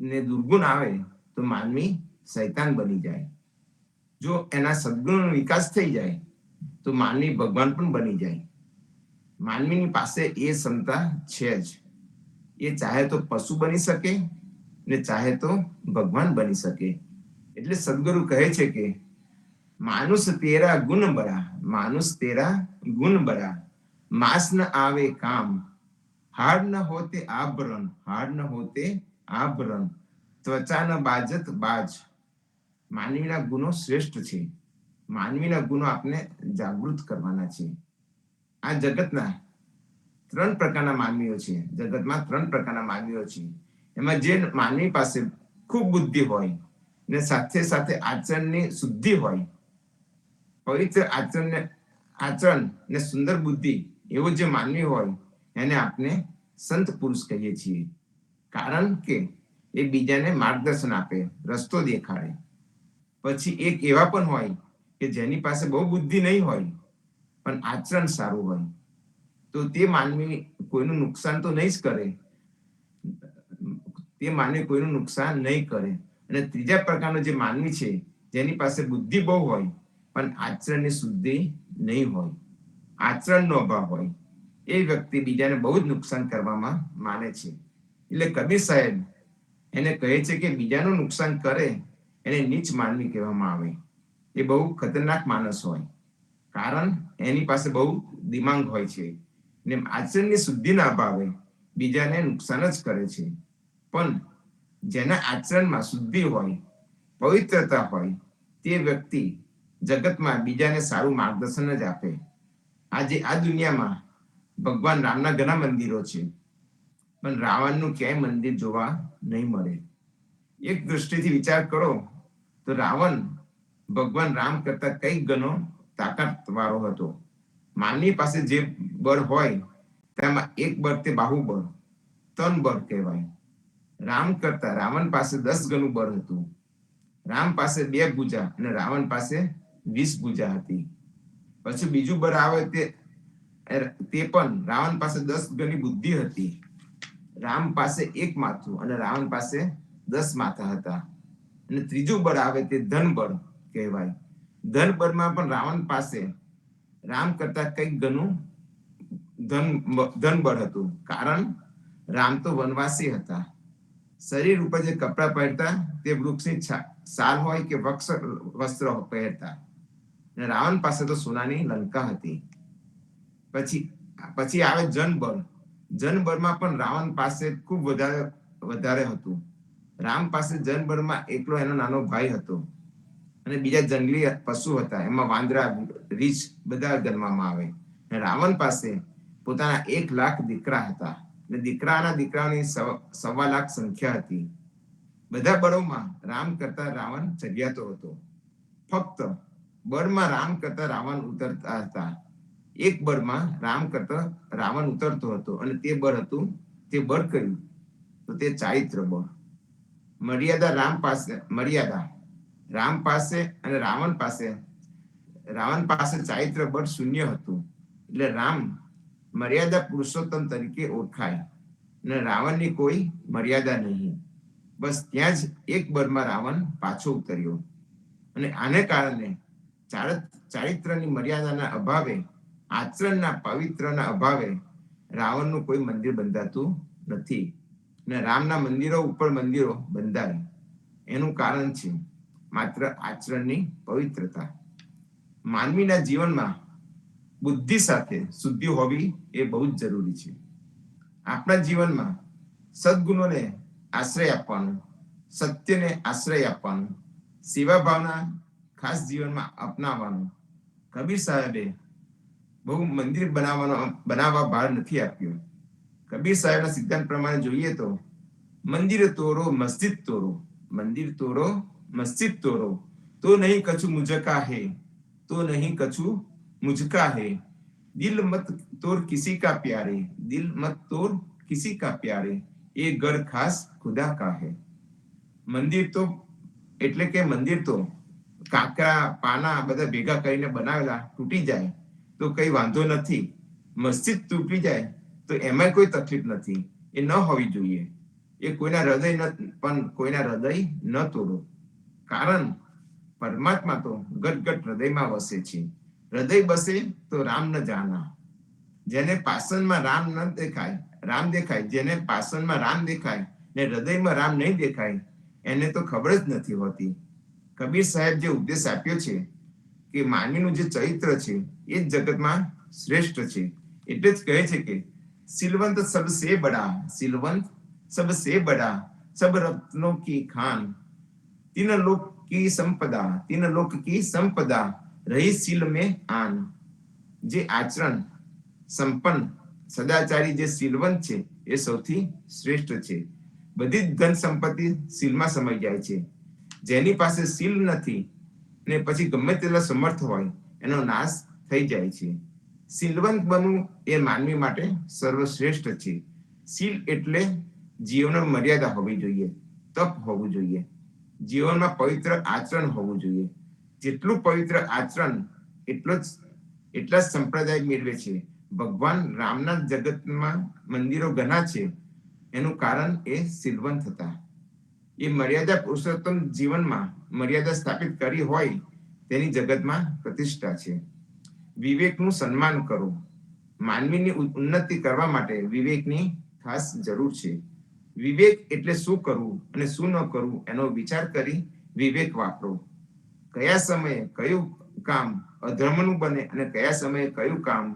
ને દુર્ગુણ આવે તો માનવી શૈતાન બની જાય. જો એના સદગુણનો વિકાસ થઈ જાય તો માનવી ભગવાન પણ બની જાય. માનવીની પાસે એ ક્ષમતા છે જ. એ ચાહે તો પશુ બની શકે ને ચાહે તો ભગવાન બની શકે. એટલે સદગુરુ કહે છે કે માનુષ તેરા ગુણ બરા, માનુષ તેરા ગુણ બરા, માસ ન આવે કામ, હાડ ન હોતે આભરણ, હાડ ન હોતે આભરણ, ત્વચા ન બાજત બાજ. માનવીના ગુણો શ્રેષ્ઠ છે. માનવીના ગુણો આપણે જાગૃત કરવાના છે. આ જગતના 3 પ્રકારના માનવીઓ છે. જગતમાં 3 પ્રકારના માનવીઓ છે. એમાં જે માનવી પાસે ખૂબ બુદ્ધિ હોય ને સાથે સાથે આચરણની શુદ્ધિ હોય, પવિત્ર આચરણ ને સુંદર બુદ્ધિ એવો જે માનવી હોય એને આપણે સંત પુરુષ કહીએ છીએ. કારણ કે એ બીજાને માર્ગદર્શન આપે, રસ્તો દેખાડે. પછી એક એવા પણ હોય કે જેની પાસે બહુ બુદ્ધિ નહીં હોય પણ આચરણ સારું હોય, તો તે માનવી કોઈનું નુકસાન તો નહીં જ કરે, તે માનવી કોઈનું નુકસાન નહીં કરે. અને ત્રીજા પ્રકારનો જે માનવી છે જેની પાસે બુદ્ધિ બહુ હોય પણ આચરણની શુદ્ધિ નહીં હોય, આચરણનો અભાવ હોય, એ વ્યક્તિ બીજાને બહુ જ નુકસાન કરવામાં માને છે. એટલે કબીર સાહેબ એને કહે છે કે બીજાનું નુકસાન કરે એને નીચ માનવી કહેવામાં આવે. એ બહુ ખતરનાક માણસ હોય, કારણ એની પાસે બહુ દિમાગ હોય છે ને આચરણની શુદ્ધિના અભાવે બીજાને નુકસાન જ કરે છે. પણ જેના આચરણમાં શુદ્ધિ હોય, પવિત્રતા હોય, તે વ્યક્તિ જગતમાં બીજાને સારું માર્ગદર્શન જ આપે. આજે આ દુનિયામાં ભગવાન રામના ઘણા મંદિરો છે, પણ રાવણનું ક્યાંય મંદિર જોવા નહીં મળે. એક દ્રષ્ટિથી વિચાર કરો તો રાવણ ભગવાન રામ કરતા કઈ ગણો તાકાત વાળો હતો. માનવી પાસે જે બળ હોય તેમાં એક બળ તે બાહુબળ, 3 બળ કહેવાય. રામ કરતા રાવણ પાસે 10 ગણું બળ હતું. રામ પાસે 2 ભુજા અને રાવણ પાસે 20 ભુજા હતી. પછી બીજું બળ આવે તે પણ રાવણ પાસે 10 ગણી બુદ્ધિ હતી. રામ પાસે 1 માથું અને રાવણ પાસે 10 માથા હતા. અને ત્રીજું બળ આવે તે ધન બળ કહેવાય. ધન બળમાં પણ રાવણ પાસે રામ કરતા કંઈક ગણું ધન બળ હતું, કારણ રામ તો વનવાસી હતા. શરીર ઉપર જે કપડા પહેરતા તે વૃક્ષની સાલ હોય કે વસ્ત્ર પહેરતા. અને રાવણ પાસે તો સોનાની લંકા હતી. પછી આવે જનબળ. જનબળમાં પણ રાવણ પાસે ખૂબ વધારે હતું. રામ પાસે જનબળમાં એકલો એનો નાનો ભાઈ હતો અને બીજા જંગલી પશુ હતા, એમાં વાંદરા, રીછ બધા ગણવામાં આવે. રાવણ પાસે પોતાના 1 લાખ દીકરા હતા અને દીકરાઓની 1.25 લાખ સંખ્યા હતી. બધા બળોમાં રામ કરતા રાવણ ચડિયાતો હતો. ફક્ત બળમાં રામ કરતા રાવણ ઉતરતા હતા. એક બળમાં રામ કરતા રાવણ ઉતરતો હતો અને તે બળ હતું, તે બળ કયું તો તે ચારિત્ર બળ. મર્યાદા રામ પાસે અને રાવણ પાસે ચારિત્ર બળ શૂન્ય હતું. એટલે રામ મર્યાદા પુરુષોત્તમ તરીકે ઓળખાય અને રાવણની કોઈ મર્યાદા નહીં. બસ ત્યાં જ એક બળમાં રાવણ પાછો ઉતર્યો. અને આને કારણે ચારિત્રની મર્યાદાના અભાવે, આચરણના પવિત્રના અભાવે રાવણનું કોઈ મંદિર બંધાતું નથી અને રામના મંદિરો ઉપર મંદિરો બંધાય. એનું કારણ છે માત્ર આચરણની પવિત્રતા. માનવીના જીવનમાં બુદ્ધિ સાથે શુદ્ધિ હોવી એ બહુ જ જરૂરી છે. આપણા જીવનમાં સદગુણોને આશ્રય આપવાનો, સત્યને આશ્રય આપવાનો, સેવા ભાવના ખાસ જીવનમાં અપનાવવાનો. કબીર સાહેબે બહુ મંદિર બનાવવા ભાર નથી આપ્યો. કબીર સાહેબના સિદ્ધાંત પ્રમાણે જોઈએ તો મંદિર તોડો મસ્જિદ તોડો, મંદિર તોડો મસ્જિદ તોડો, તો નહીં કછું મુझका है, तो नहीं कछु मुझका है. दिल मत तोड़ किसी का प्यारे, दिल मत तोड़ किसी का प्यारे, ये घर खास खुदा का है. મંદિર તો એટલે કે મંદિર તો કાંકરા પાના બધા ભેગા કરીને બનાવેલા તૂટી જાય તો કઈ વાંધો નથી. મસ્જિદ તૂટી જાય તો એમાં કોઈ તકલીફ નથી. એ ન હોવી જોઈએ. એ કોઈના હૃદય ન તોડો, કારણ પરમાત્મા તો ગટગટ હૃદયમાં વસે છે. હૃદય બસે તો રામ ન જાના. જેને પાસનમાં રામ દેખાય, જેને પાસનમાં રામ દેખાય ને હૃદયમાં રામ નહીં દેખાય, એને તો ખબર જ નથી હોતી. કબીર સાહેબ જે ઉપદેશ આપ્યો છે કે માનવીનું જે ચરિત્ર છે એ જ જગતમાં શ્રેષ્ઠ છે. એટલે જ કહે છે કે સિલવંત સબસે બડા, સિલવંત સબસે બડા, સબ રત્નોं की खान, तीन लोक की संपदा रही सील में आन. જે આચરણ સંપન્ન સદાચારી જે સિલવંત છે એ સૌથી શ્રેષ્ઠ છે. બધી જ ધન સંપત્તિ સીલમાં સમાઈ જાય છે. જેની પાસે સીલ નથી ને પછી ગમે તેટલા સમર્થ હોય એનો નાશ થઈ જાય છે. શીલવંત બનવું એ માનવી માટે સર્વશ્રેષ્ઠ છે. શીલ એટલે જીવનમાં મર્યાદા હોવી જોઈએ, તપ હોવું જોઈએ, જીવનમાં પવિત્ર આચરણ હોવું જોઈએ. જેટલું પવિત્ર આચરણ એટલા જ સંપ્રદાય મેળવે છે. ભગવાન રામના જગતમાં મંદિરો ઘણા છે, એનું કારણ એ શીલવંત હતા. એ મર્યાદા પુરુષોત્તમ જીવનમાં મર્યાદા સ્થાપિત કરી હોય તેની જગતમાં પ્રતિષ્ઠા છે. વિવેકનું સન્માન કરો. માનવીની ઉન્નતિ કરવા માટે વિવેકની ખાસ જરૂર છે. વિવેક એટલે શું કરવું અને શું ન કરવું એનો વિચાર કરી વિવેક વાપરો. કયા સમયે કયું કામ અધર્મનું બને અને કયા સમયે કયું કામ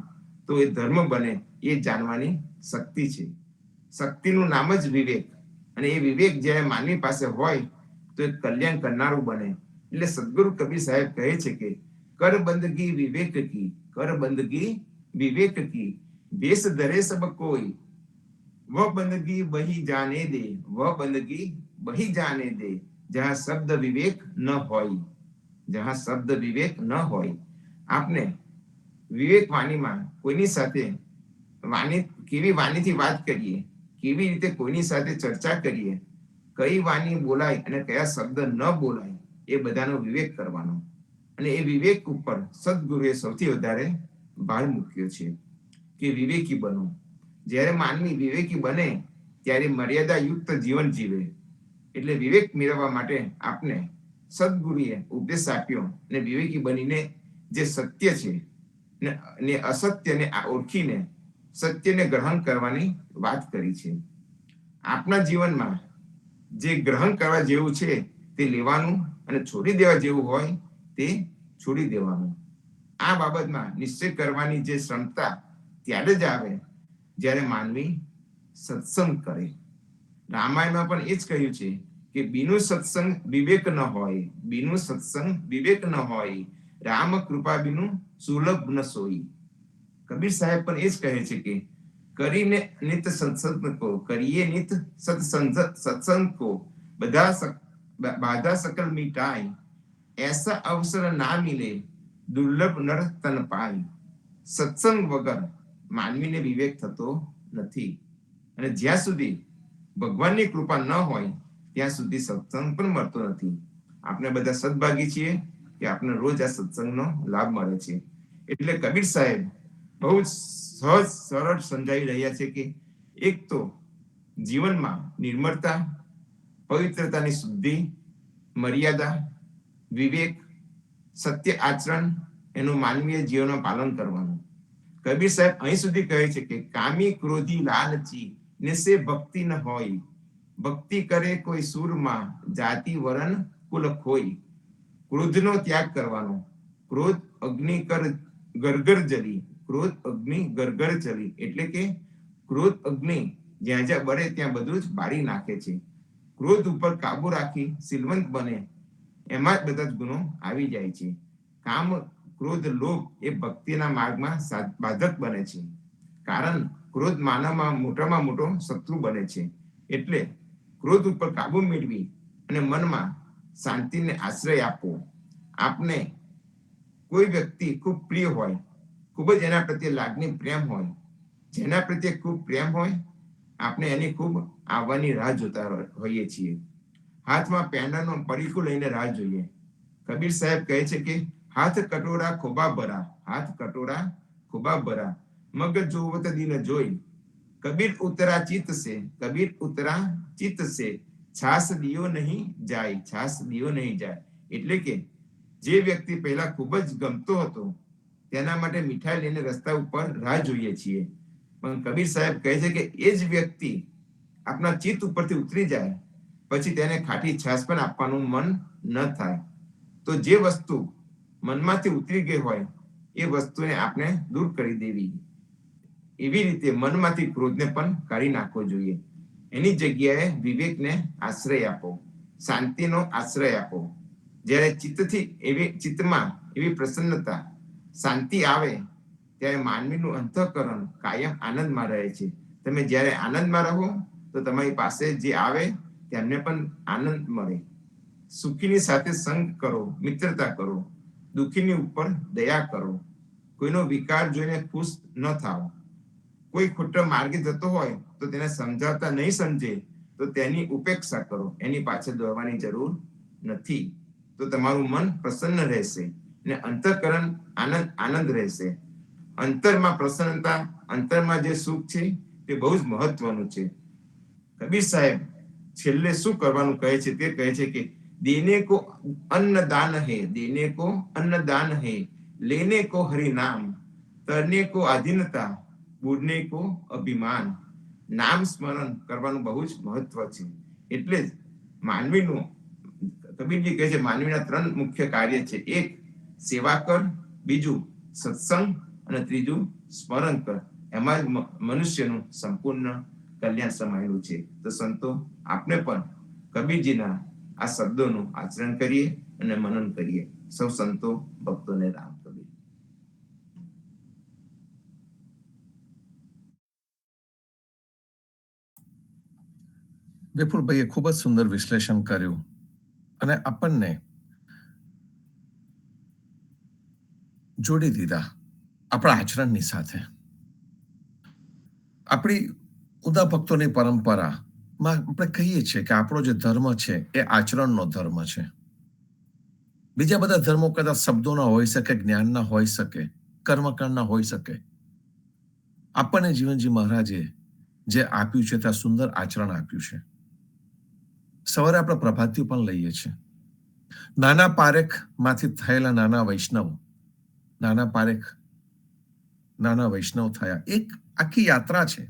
તો એ ધર્મ બને એ જાણવાની શક્તિ છે. શક્તિનું નામ જ વિવેક, અને એ વિવેક જ્યારે માનવી પાસે હોય તો એ કલ્યાણ કરનારું બને. એટલે સદગુરુ કબીર સાહેબ કહે છે કે કર બંદગી વિવેક કી, કર બંદગી વિવેક કી, વેશ ધરે સબ કોઈ, વહ બંદગી બહી જાને દે, વહ બંદગી બહી જાને દે, જહાં શબ્દ વિવેક ન હોય, જહાં શબ્દ વિવેક ન હોય. આપને વિવેક વાણીમાં કોઈની સાથે કેવી વાણીથી વાત કરીએ, કેવી રીતે કોઈની સાથે ચર્ચા કરીએ, કઈ વાણી બોલાય અને કયા શબ્દ ન બોલાય, એ બધાનો વિવેક કરવાનો. અને એ વિવેક ઉપર સદગુરુએ સૌથી વધારે ભાર મૂક્યો છે કે વિવેકી બનો. જ્યારે માનવી વિવેકી બને ત્યારે મર્યાદાયુક્ત જીવન જીવે. એટલે વિવેક મેળવવા માટે આપને સદગુરુએ ઉપદેશ આપ્યો અને વિવેકી બનીને જે સત્ય છે ને અસત્યને ઓળખીને સત્યને ગ્રહણ કરવાની વાત કરી છે. આપના જીવનમાં જે ગ્રહણ કરવા જેવું છે તે લેવાનું અને છોડી દેવા જેવું હોય તે છોડી દેવાનું. આ બાબતમાં નિશ્ચય કરવાની જે ક્ષમતા ત્યારે જ આવે જ્યારે માનવી સત્સંગ કરે. રામાયણમાં પણ એ જ કહ્યું છે કે બીનું સત્સંગ વિવેક ન હોય, બીનું સત્સંગ વિવેક ન હોય, રામ કૃપા બીનું સુલભ ન સોઈ. કબીર સાહેબ પણ એ જ કહે છે કે કરીને નિત સત્સંગ કો, કરીએ નિત સત્સંગ કો, બાધા सकल मिटाई, ऐसा अवसर ना मिले, દુર્લભ નર તન પાય. સત્સંગ વગર માનવીને વિવેક થતો નથી, અને જ્યાં સુધી ભગવાનની કૃપા ન હોય ત્યાં સુધી સત્સંગ પણ મળતો નથી. આપણે બધા સદભાગી છીએ કે આપણે રોજ આ સત્સંગનો લાભ મળે છે. એટલે કબીર સાહેબ બહુ જ સહજ સરળ સમજાવી રહ્યા છે કે એક તો જીવનમાં નિર્મળતા, પવિત્રતાની શુદ્ધિ, મર્યાદા, વિવેક, સત્ય આચરણ એનું માનવીય જીવનમાં પાલન કરવાનું. કબીર સાહેબ અહીં સુધી કહે છે કે કામી ક્રોધી લાલચી ને સે ભક્તિ ન હોય, ભક્તિ કરે કોઈ સુરમાં, જાતિ વરણ કુલ ખોઈ. ક્રોધનો ત્યાગ કરવાનો. ક્રોધ અગ્નિ ગરગર જલી, ક્રોધ અગ્નિ ગરગર ચલી, એટલે કે ક્રોધ અગ્નિ જ્યાં જ્યાં બળે ત્યાં બધું જ બાળી નાખે છે. ક્રોધ ઉપર કાબુ રાખી શીલવંત બને એમાં જ બધા જ ગુણો આવી જાય છે. કામ, ક્રોધ, લોભ એ ભક્તિના માર્ગમાં બાધક બને છે, કારણ ક્રોધ માનવમાં મોટામાં મોટો શત્રુ બને છે. એટલે ક્રોધ ઉપર કાબુ મેળવી અને મનમાં શાંતિને આશ્રય આપવો. આપને કોઈ વ્યક્તિ ખૂબ પ્રિય હોય, ખૂબ જ એના પ્રત્યે લાગણી પ્રેમ હોય, જેના પ્રત્યે ખૂબ પ્રેમ હોય, આપણે એની ખૂબ આવવાની રાહ જોતા હોઈએ છીએ. હાથમાં પેંડાનો પડીકું લઈને રાહ જોઈએ. કબીર સાહેબ કહે છે કે હાથ કટોરા ખોબા ભરા, હાથ કટોરા ખોબા ભરા, મગ જોવત દિન જોઈ, કબીર ઉતરા ચિત્ત સે, કબીર ઉતરા ચિત્ત સે, છાસ દિયો નહીં જાય, છાસ દિયો નહીં જાય. એટલે કે જે વ્યક્તિ પહેલા ખૂબ જ ગમતો હતો તેના માટે મીઠાઈ લઈને રસ્તા ઉપર રાહ જોઈએ છીએ, પણ કબીર સાહેબ કહે છે કે એ જ વ્યક્તિ આપણા ચિત્ત ઉપરથી ઉતરી જાય પછી તેને ખાટી છાશ પણ આપવાનું મન ન થાય. તો જે વસ્તુ મનમાંથી ઉતરી ગઈ હોય એ વસ્તુને આપણે દૂર કરી દેવી. એવી રીતે મનમાંથી ક્રોધને પણ કાઢી નાખવો જોઈએ. એની જગ્યાએ વિવેકને આશ્રય આપો, શાંતિનો આશ્રય આપો. જ્યારે ચિત્તમાં એવી પ્રસન્નતા, શાંતિ આવે ત્યારે માનવીનું અંતઃકરણ કાયમ આનંદમાં રહે છે. તમે જ્યારે આનંદમાં રહો તો તમારી પાસે જે આવે તેમને પણ આનંદ મળે. સુખીની સાથે સંગ કરો, મિત્રતા કરો, દુઃખીની ઉપર દયા કરો. કોઈનો વિકાર જોઈને ખુશ ન થાવ. કોઈ ખોટા માર્ગે જતો હોય તો તેને સમજાવતા નહીં સમજે તો તેની ઉપેક્ષા કરો. એની પાછળ દોડવાની જરૂર નથી. તો તમારું મન પ્રસન્ન રહેશે અને અંતઃકરણ આનંદ રહેશે. અંતરમાં પ્રસન્નતા, અંતરમાં જે સુખ છે તે બહુ જ મહત્વનું છે. કબીર સાહેબ છેલ્લે શું કરવાનું કહે છે તે કહે છે કે દેને કો અન્નદાન હે, દેને કો અન્નદાન હે, લેને કો હરિ નામ, તરને કો આધીનતા, બુડને કો અભિમાન. નામ સ્મરણ કરવાનું બહુ જ મહત્વ છે. એટલે જ માનવીનું, કબીરજી કહે છે માનવીના 3 મુખ્ય કાર્ય છે. એક સેવા કર, બીજું સત્સંગ અને ત્રીજું સ્મરણ કર. એમાં જ મનુષ્યનું સંપૂર્ણ કલ્યાણ સમાયેલું છે. તો સંતો, આપણે પણ કબીરજીના આ શબ્દોનું આચરણ કરીએ અને મનન કરીએ. સૌ સંતો ભક્તોને રામ કબીર. વિપુલભાઈએ ખૂબ જ સુંદર વિશ્લેષણ કર્યું અને આપણને જોડી દીધા આપણા આચરણની સાથે. આપણી ઉદા ભક્તોની પરંપરામાં આપણે કહીએ છીએ કે આપણો જે ધર્મ છે એ આચરણનો ધર્મ છે. બીજા બધા ધર્મો કદાચ શબ્દોના હોઈ શકે, જ્ઞાનના હોઈ શકે, કર્મકાંડના હોઈ શકે. આપણને જીવનજી મહારાજે જે આપ્યું છે ત્યાં સુંદર આચરણ આપ્યું છે. સવારે આપણે પ્રભાતિયું પણ લઈએ છીએ. નાના પારેખ માંથી થયેલા નાના વૈષ્ણવ થયા. એક આખી યાત્રા છે.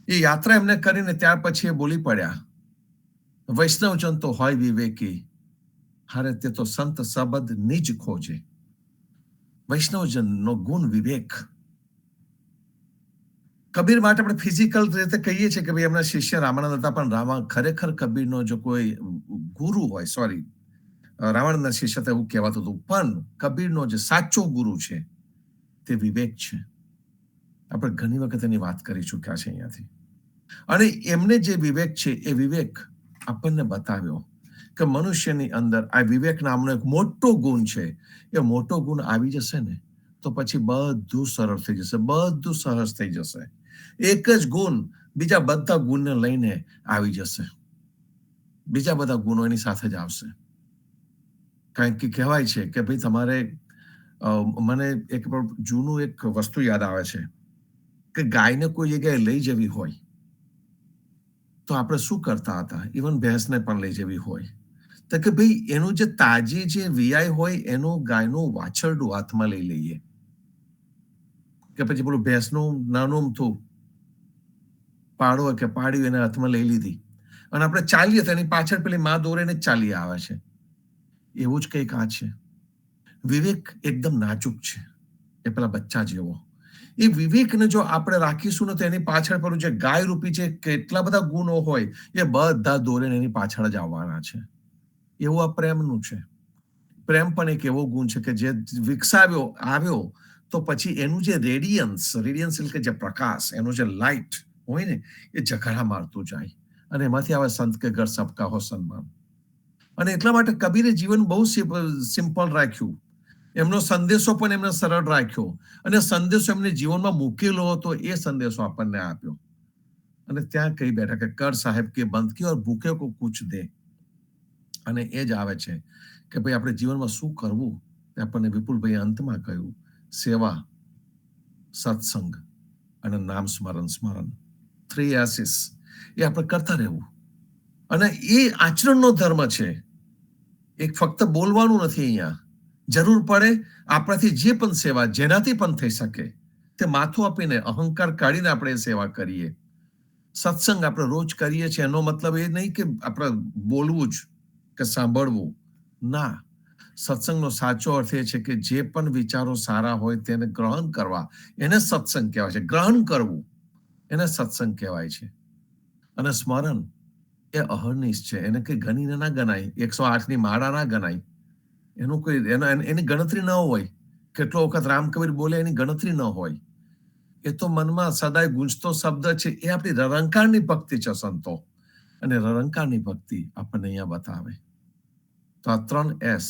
એ યાત્રા એમને કરીને ત્યાર પછી એ બોલી પડ્યા, વૈષ્ણવજન તો હોય વિવેકી, હારે તે તો સંત સબદ નિજ ખોજે. વૈષ્ણવજનનો ગુણ વિવેક. કબીર માટે આપણે ફિઝિકલ રીતે કહીએ છીએ કે ભાઈ એમના શિષ્ય રામાનંદ હતા, પણ ખરેખર કબીરનો જો કોઈ ગુરુ હોય, રામાનંદના શિષ્ય એવું કહેવાતું હતું, પણ કબીરનો જે સાચો ગુરુ છે તે વિવેક છે. આપણે ઘણી વખત એની વાત કરી ચૂક્યા છે અહીંયાથી. અને એમને જે વિવેક છે એ વિવેક આપણને બતાવ્યો કે મનુષ્યની અંદર આ વિવેક નામનો એક મોટો ગુણ છે. એ મોટો ગુણ આવી જશે ને તો પછી બધું સરળ થઈ જશે, બધું સહજ થઈ જશે. એક જ ગુણ બીજા બધા ગુણને લઈને આવી જશે. બીજા બધા ગુણો એની સાથે જ આવશે. કારણ કે કહેવાય છે કે ભાઈ તમારે, મને એક જૂનું એક વસ્તુ યાદ આવે છે કે ગાયને કોઈ જગ્યાએ લઈ જવી હોય તો આપણે શું કરતા હતા, ઇવન ભેંસને પણ લઈ જવી હોય તો કે ભાઈ એનું જે તાજી જે વિયાય હોય એનું ગાયનું વાછરડું હાથમાં લઈ લઈએ, કે પછી પેલું ભેંસનું નાનું થયું પાડો કે પાડ્યું એને હાથમાં લઈ લીધી અને આપણે ચાલીએ તો એની પાછળ પેલી માં દોરીને જ ચાલી આવે છે. એવું જ કંઈક આ છે. વિવેક એકદમ નાજુક છે, એ પેલા બચ્ચા જેવો. એ વિવેકને જો આપણે રાખીશું ને તો એની પાછળ પેલું જે ગાય રૂપી છે કેટલા બધા ગુણો હોય એ બધા દોરીને એની પાછળ જ આવવાના છે. એવું આ પ્રેમનું છે. પ્રેમ પણ એક એવો ગુણ છે કે જે આવ્યો તો પછી એનું જે રેડિયન્સ એટલે કે જે પ્રકાશ, એનું જે લાઇટ હોય ને એ ઝઘડા મારતું જાય અને એમાંથી આવે સંત કે ઘર સબકા હો સન્માન. અને એટલા માટે કબીરે જીવન બહુ સિમ્પલ રાખ્યું. એમનો સંદેશો પણ એમને સરળ રાખ્યો અને સંદેશો એમને જીવનમાં મૂકેલો હતો એ સંદેશો આપણને આપ્યો. અને ત્યાં કહી બેઠા કે કર સાહેબ કે બંધ કી ઓર ભૂખે કો કુછ દે. અને એ જ આવે છે કે ભાઈ આપણે જીવનમાં શું કરવું તે આપણને વિપુલભાઈ અંતમાં કહ્યું, સેવા, સત્સંગ અને નામ સ્મરણ. 3 S's એ આપણે કરતા રહેવું. અને એ આચરણનો ધર્મ છે. એક ફક્ત બોલવાનું નથી. અહીંયા જરૂર પડે આપણાથી જે પણ સેવા જેનાથી પણ થઈ શકે તે માથું આપીને અહંકાર કાઢીને આપણે સેવા કરીએ. સત્સંગ આપણે રોજ કરીએ છીએ એનો મતલબ એ નહીં કે આપણે બોલવું જ કે સાંભળવું. ના, સત્સંગનો સાચો અર્થ એ છે કે જે પણ વિચારો સારા હોય તેને ગ્રહણ કરવા, એને સત્સંગ કહેવાય છે. ગ્રહણ કરવું એને સત્સંગ કહેવાય છે. અને સ્મરણ એ અહર્નિશ છે. એને કઈ ગણીને ના ગણાય, 108ની માળા ના ગણાય. એની ગણતરી ન હોય. કેટલો વખત રામ કબીર બોલે એની ગણતરી ન હોય. એ તો મનમાં સદાય ગુંજતો શબ્દ છે. એ આપણી રરંકારની ભક્તિ છે સંતો. અને રરંકારની ભક્તિ આપણને અહીંયા બતાવે. તો આ 3 S,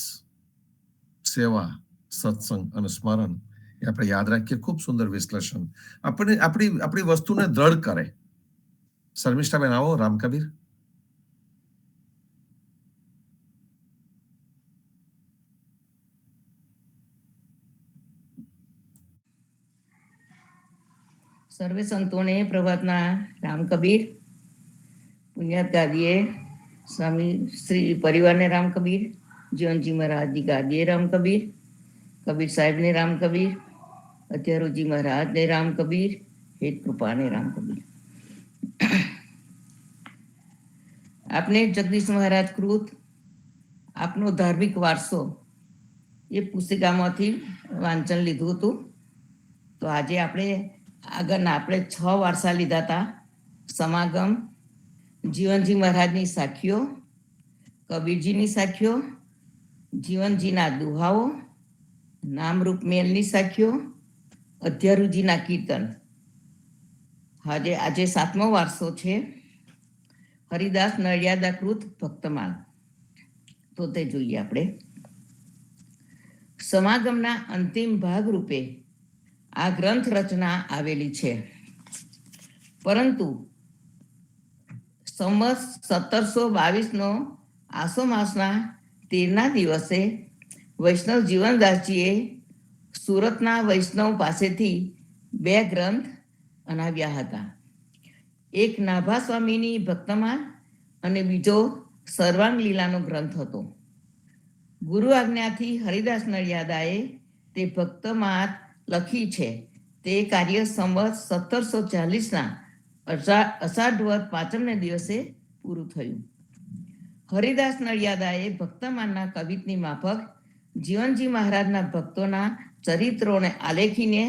સેવા, સત્સંગ અને સ્મરણ, એ આપણે યાદ રાખીએ. ખૂબ સુંદર વિશ્લેષણ. આપણે આપણી વસ્તુને દ્રઢ કરે. શર્મિષ્ઠાબેન આવો. રામકબીર. સર્વે સંતોને પ્રભાતના રામ કબીર. પુણ્યાત ગાદીએ સ્વામી શ્રી પરિવારને રામ કબીર. જીવનજી મહારાજની ગાદીએ રામ કબીર. કબીર સાહેબને રામ કબીર. અત્યારુજી મહારાજને રામ કબીર. હેત કૃપાને રામ કબીર. આપને જગદીશ મહારાજ કૃત આપનો ધાર્મિક વારસો એ પુસ્તિકામાંથી વાંચન લીધું હતું. તો આજે આપણે આગળના 6 વારસા લીધા હતા. સમાગમ, જીવનજી મહારાજની સાખીઓ, કબીરજીની સાખીઓ, જીવનજીના દુહાઓ, નામરૂપ મેલની સાખીઓ, અધ્યારુજીના કીર્તન. આજે 7મો વારસો છે હરિદાસ નડિયાદાકૃત ભક્તમાલ. તો તે જોઈએ આપણે. સમાગમના અંતિમ ભાગ રૂપે આ ગ્રંથ રચના આવેલી છે, પરંતુ સંવત 1722 આસો માસના 13ના દિવસે વૈષ્ણવ જીવનદાસજીએ સુરતના વૈષ્ણવ પાસેથી 2 ગ્રંથ અનાવ્યા હતા. એક નાભા સ્વામીની ભક્તમાલ અને બીજો સર્વાંગ લીલાનો ગ્રંથ હતો. ગુરુ આજ્ઞાથી હરિદાસ નડિયાદાએ તે ભક્તમાલ લખી છે. તે કાર્ય સંવત 1740ના અષાઢ વદ 5મને દિવસે પૂરું થયું. હરિદાસ નડિયાદાએ ભક્તમાલના કવિતની માફક જીવનજી મહારાજના ભક્તોના ચરિત્રોને આલેખીને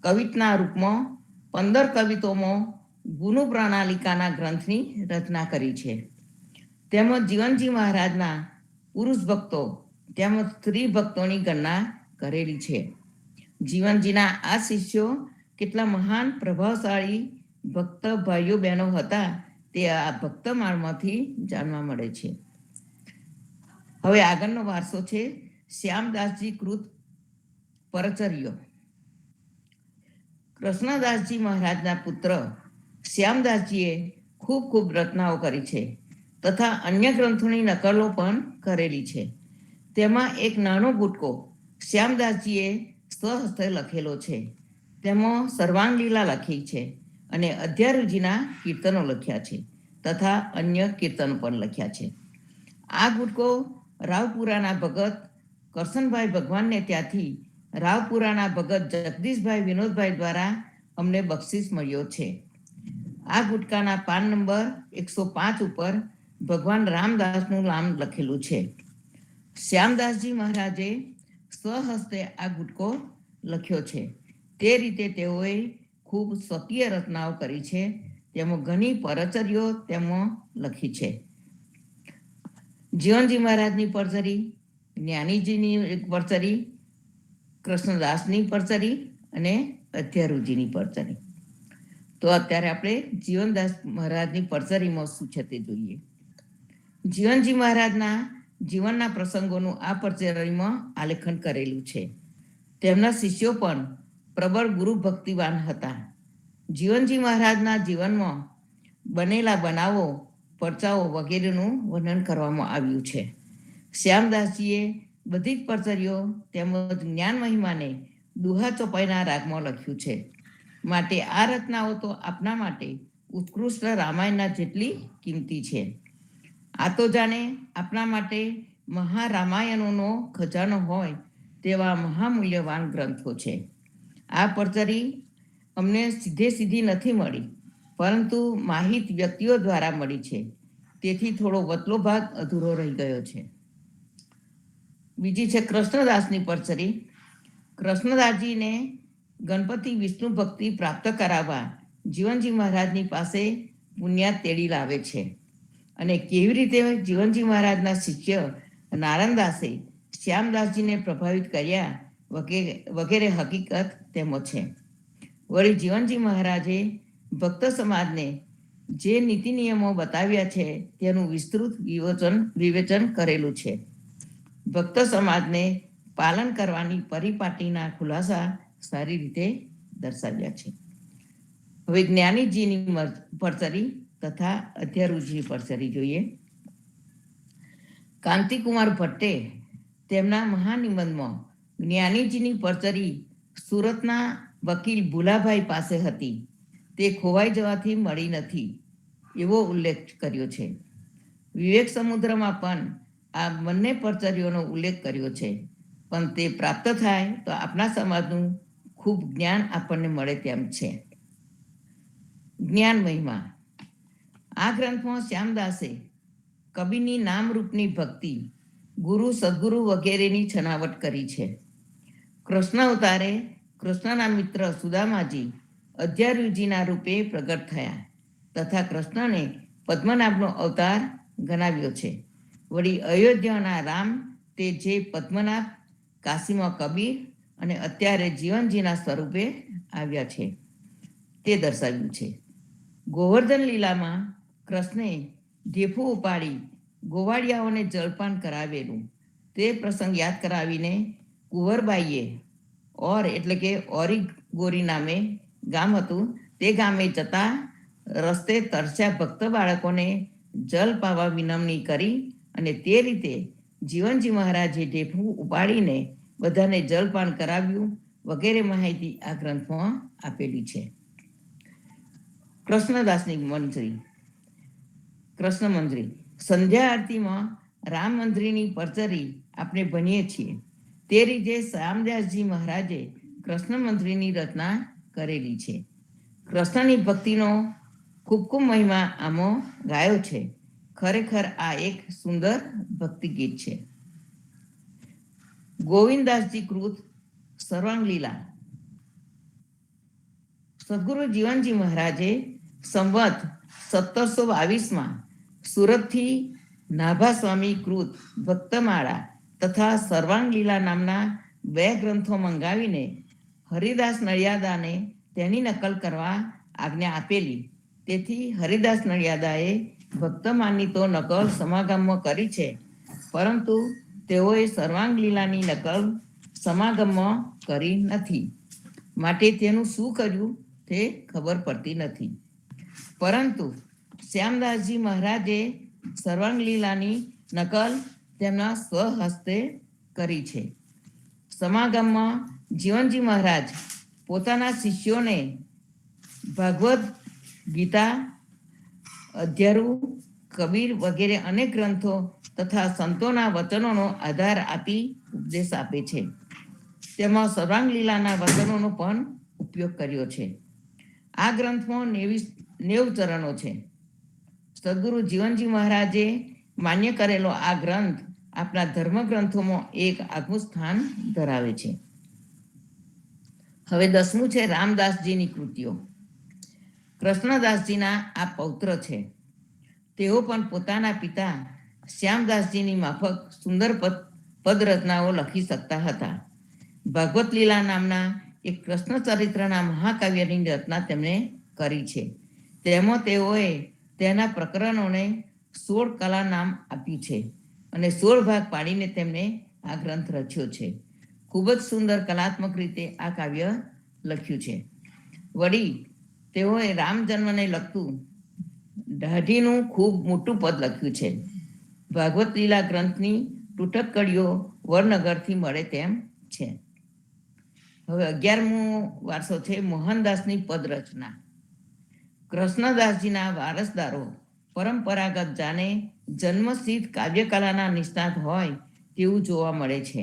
કવિતના રૂપમાં 15 કવિતોમાં ગુરુ પ્રણાલિકાના ગ્રંથની રચના કરી છે. તેમજ જીવનજી મહારાજના પુરુષ ભક્તો તેમજ સ્ત્રી ભક્તોની ગણના કરેલી છે. જીવનજીના આ શિષ્યો કેટલા મહાન પ્રભાવશાળી ભક્ત ભાઈઓ બહેનો હતા તે આ ભક્તમાળમાંથી જાણવા મળે છે. હવે આગળનો વારસો છે શ્યામદાસજી કૃત પરચર્યો. કૃષ્ણદાસજી મહારાજના પુત્ર શ્યામદાસજીએ ખૂબ રચનાઓ કરી છે તથા અન્ય ગ્રંથોની નકલો પણ કરેલી છે. તેમાં એક નાનો ગુટકો શ્યામદાસજીએ સ્વહસ્તે લખેલો છે. તેમાં સર્વાંગ લીલા લખી છે અને અધ્યારુજીના કીર્તનો લખ્યા છે તથા અન્ય કીર્તનો પણ લખ્યા છે. આ ગુટકો રાવપુરાના ભગત કરશનભાઈ ભગવાનને ત્યાંથી રાવપુરાના ભગત જગદીશભાઈ વિનોદભાઈ દ્વારા અમને બક્ષિસ મળ્યો છે. આ ગુટકાના પાન નંબર 105 ઉપર ભગવાન રામદાસનું નામ લખેલું છે. શ્યામદાસજી મહારાજે સ્વહસ્તે આ ગુટકો લખ્યો છે. તે રીતે તેઓએ ખૂબ સ્વકીય રચનાઓ કરી છે. તેમાં ઘણી પરચર્યો તેમાં લખી છે. જીવનજી મહારાજની પરચરી, જ્ઞાનીજીની એક પરચરી, કૃષ્ણદાસની પરચરી અને અધ્યારુજીની પરચરી. તો અત્યારે આપણે જીવનદાસ મહારાજની પરચરીમાં શું છે તે જોઈએ. જીવનજી મહારાજના જીવનના પ્રસંગોનું આ પરચરીમાં આલેખન કરેલું છે. તેમના શિષ્યો પણ પ્રબળ ગુરુ ભક્તિવાન હતા. જીવનજી મહારાજના જીવનમાં બનેલા બનાવો, પરચાઓ વગેરેનું વર્ણન કરવામાં આવ્યું છે. શ્યામદાસજીએ બધી જ પરચરીઓ તેમજ જ્ઞાન મહિમાને દુહા ચોપાઈના રાગમાં લખ્યું છે. માટે આ રચનાઓ તો આપના માટે ઉત્કૃષ્ટ રામાયણના જેટલી કિંમતી છે. આ તો જાણે આપના માટે મહારામાયણોનો ખજાનો હોય તેવા મહામૂલ્યવાન ગ્રંથો છે. આ પરચરી અમને સીધી નથી મળી, પરંતુ માહિત વ્યક્તિઓ દ્વારા મળી છે. તેથી થોડો વતલો ભાગ અધૂરો રહી ગયો છે. બીજી છે કૃષ્ણદાસની પરચરી. કૃષ્ણદાસજીને ગણપતિ વિષ્ણુ ભક્તિ પ્રાપ્ત કરાવવા જીવનજી મહારાજની પાસે પુણ્યાત તેડી લાવે છે અને કેવી રીતે જીવનજી મહારાજના શિષ્ય નારાયણદાસે શ્યામદાસજીને પ્રભાવિત કર્યા વગેરે હકીકત તેમાં છે. વળી જીવનજી મહારાજે ભક્ત સમાજને જે નીતિ નિયમો બતાવ્યા છે તેનું વિસ્તૃત વિવેચન કરેલું છે. ભક્ત સમાજને પાલન કરવાની પરિપાટીના ખુલાસા સારી રીતે દર્શાવ્યા છે. હવે જ્ઞાનીજીની પરચરી તથા અધ્યારુજીની પરચરી જોઈએ. કાંતિકુમાર ભટ્ટે તેમના મહાનિબંધમાં જ્ઞાનીજીની પરચરી સુરતના વકીલ ભુલાભાઈ પાસે હતી, તે ખોવાઈ જવાથી મળી નથી એવો ઉલ્લેખ કર્યો છે. વિવેક સમુદ્રમાં પણ આ બંને પરચરીઓનો ઉલ્લેખ કર્યો છે, પણ તે પ્રાપ્ત થાય તો આપણા સમાજનું ખૂબ જ્ઞાન આપણને મળે તેમ છે. જ્ઞાન મહિમા. આ ગ્રંથમાં શ્યામદાસે કબીરની નામરૂપની ભક્તિ, ગુરુ સદગુરુ વગેરેની છનાવટ કરી છે. કૃષ્ણ અવતારે કૃષ્ણના મિત્ર સુદામાજી અધ્યારુજીના રૂપે પ્રગટ થયા તથા કૃષ્ણને પદ્મનાભનો અવતાર ગણાવ્યો છે. વળી અયોધ્યાના રામ તે જે પદ્મનાભ, કાશીમાં કબીર અને અત્યારે જીવનજીના સ્વરૂપે આવ્યા છે તે દર્શાવ્યું છે. ગોવર્ધન લીલામાં કૃષ્ણે ઢેફું ઉપાડી ગોવાળિયાઓને જળપાન કરાવેલું તે પ્રસંગ યાદ કરાવીને કુંવરબાઈએ ઓર એટલે કે ઓરી ગોરી નામે ગામ હતું, તે ગામે જતા રસ્તે તરસ્યા ભક્ત બાળકોને જલ પાવા વિનમણી કરી અને તે રીતે જીવનજી મહારાજે ઢેફું ઉપાડીને બધાને જલપાન કરાવ્યું વગેરે માહિતી આ ગ્રંથમાં આપેલી છે. કૃષ્ણદાસની મંજરી. કૃષ્ણ મંજરી. સંધ્યા આરતીમાં રામ મંજરીની પરચરી આપણે ભણીએ છીએ. તે રીતે શ્યામદાસજી મહારાજે કૃષ્ણ મંજરીની રચના કરેલી છે. કૃષ્ણની ભક્તિનો ખૂબ ખૂબ મહિમા આમાં ગાયો છે. ખરેખર આ એક સુંદર ભક્તિ ગીત છે. ગોવિંદદાસજી કૃત સર્વાંગ લીલા. સદગુરુ જીવનજી મહારાજે સંવત 1722માં સુરતથી નાભા સ્વામી કૃત ભક્તમાળા તથા સર્વાંગ લીલા નામના 2 ગ્રંથો મંગાવીને હરિદાસ નડિયાદાને તેની નકલ કરવા આજ્ઞા આપેલી. તેથી હરિદાસ નડિયાદાએ ભક્તમાની તો નકલ સમાગમમાં કરી છે, પરંતુ તેઓએ સર્વાંગ લીલાની નકલ સમાગમમાં કરી નથી. માટે તેનું શું કર્યું તે ખબર પડતી નથી. પરંતુ શ્યામદાસજી મહારાજે સર્વાંગ લીલાની નકલ તેમના સ્વહસ્તે કરી છે. સમાગમમાં જીવનજી મહારાજ પોતાના શિષ્યોને ભાગવત ગીતા, અધ્યારુ, કબીર વગેરે અનેક ગ્રંથો તથા સંતોના વચનોનો આધાર આપી ઉપદેશ આપે છે. તેમાં સર્વાંગ લીલાના વચનોનો પણ ઉપયોગ કર્યો છે. આ ગ્રંથમાં 90 ચરણો છે. સદગુરુ જીવનજી મહારાજે માન્ય કરેલો આ ગ્રંથ આપણા ધર્મ ગ્રંથોમાં એક આગવું સ્થાન ધરાવે છે. હવે 10મું છે રામદાસજીની કૃતિઓ. કૃષ્ણદાસજીના આ પૌત્ર છે. તેઓ પણ પોતાના પિતા શ્યામદાસજીની માફક સુંદર પદ રચનાઓ લખી શકતા હતા. ભાગવત લીલા નામના એક કૃષ્ણ ચરિત્રના મહાકાવ્યની રચના તેમણે કરી છે. તેમાં તેઓએ તેના પ્રકરણોને 16 કલા નામ આપ્યું છે અને 16 ભાગ પાડીને તેમણે આ ગ્રંથ રચ્યો છે. ખૂબ જ સુંદર કલાત્મક રીતે આ કાવ્ય લખ્યું છે. વળી તેઓએ રામ જન્મને લગતું દાઢીનું ખૂબ મોટું પદ લખ્યું છે. ભાગવત લીલા ગ્રંથની તૂટક કડીઓ વડનગરથી મળે તેમ છે. હવે 11મો વારસો છે મોહનદાસની પદ રચના. કૃષ્ણદાસજીના વારસદારો પરંપરાગત જાણે જન્મસિદ્ધ કાવ્યકલાના નિષ્ણાત હોય તેવું જોવા મળે છે.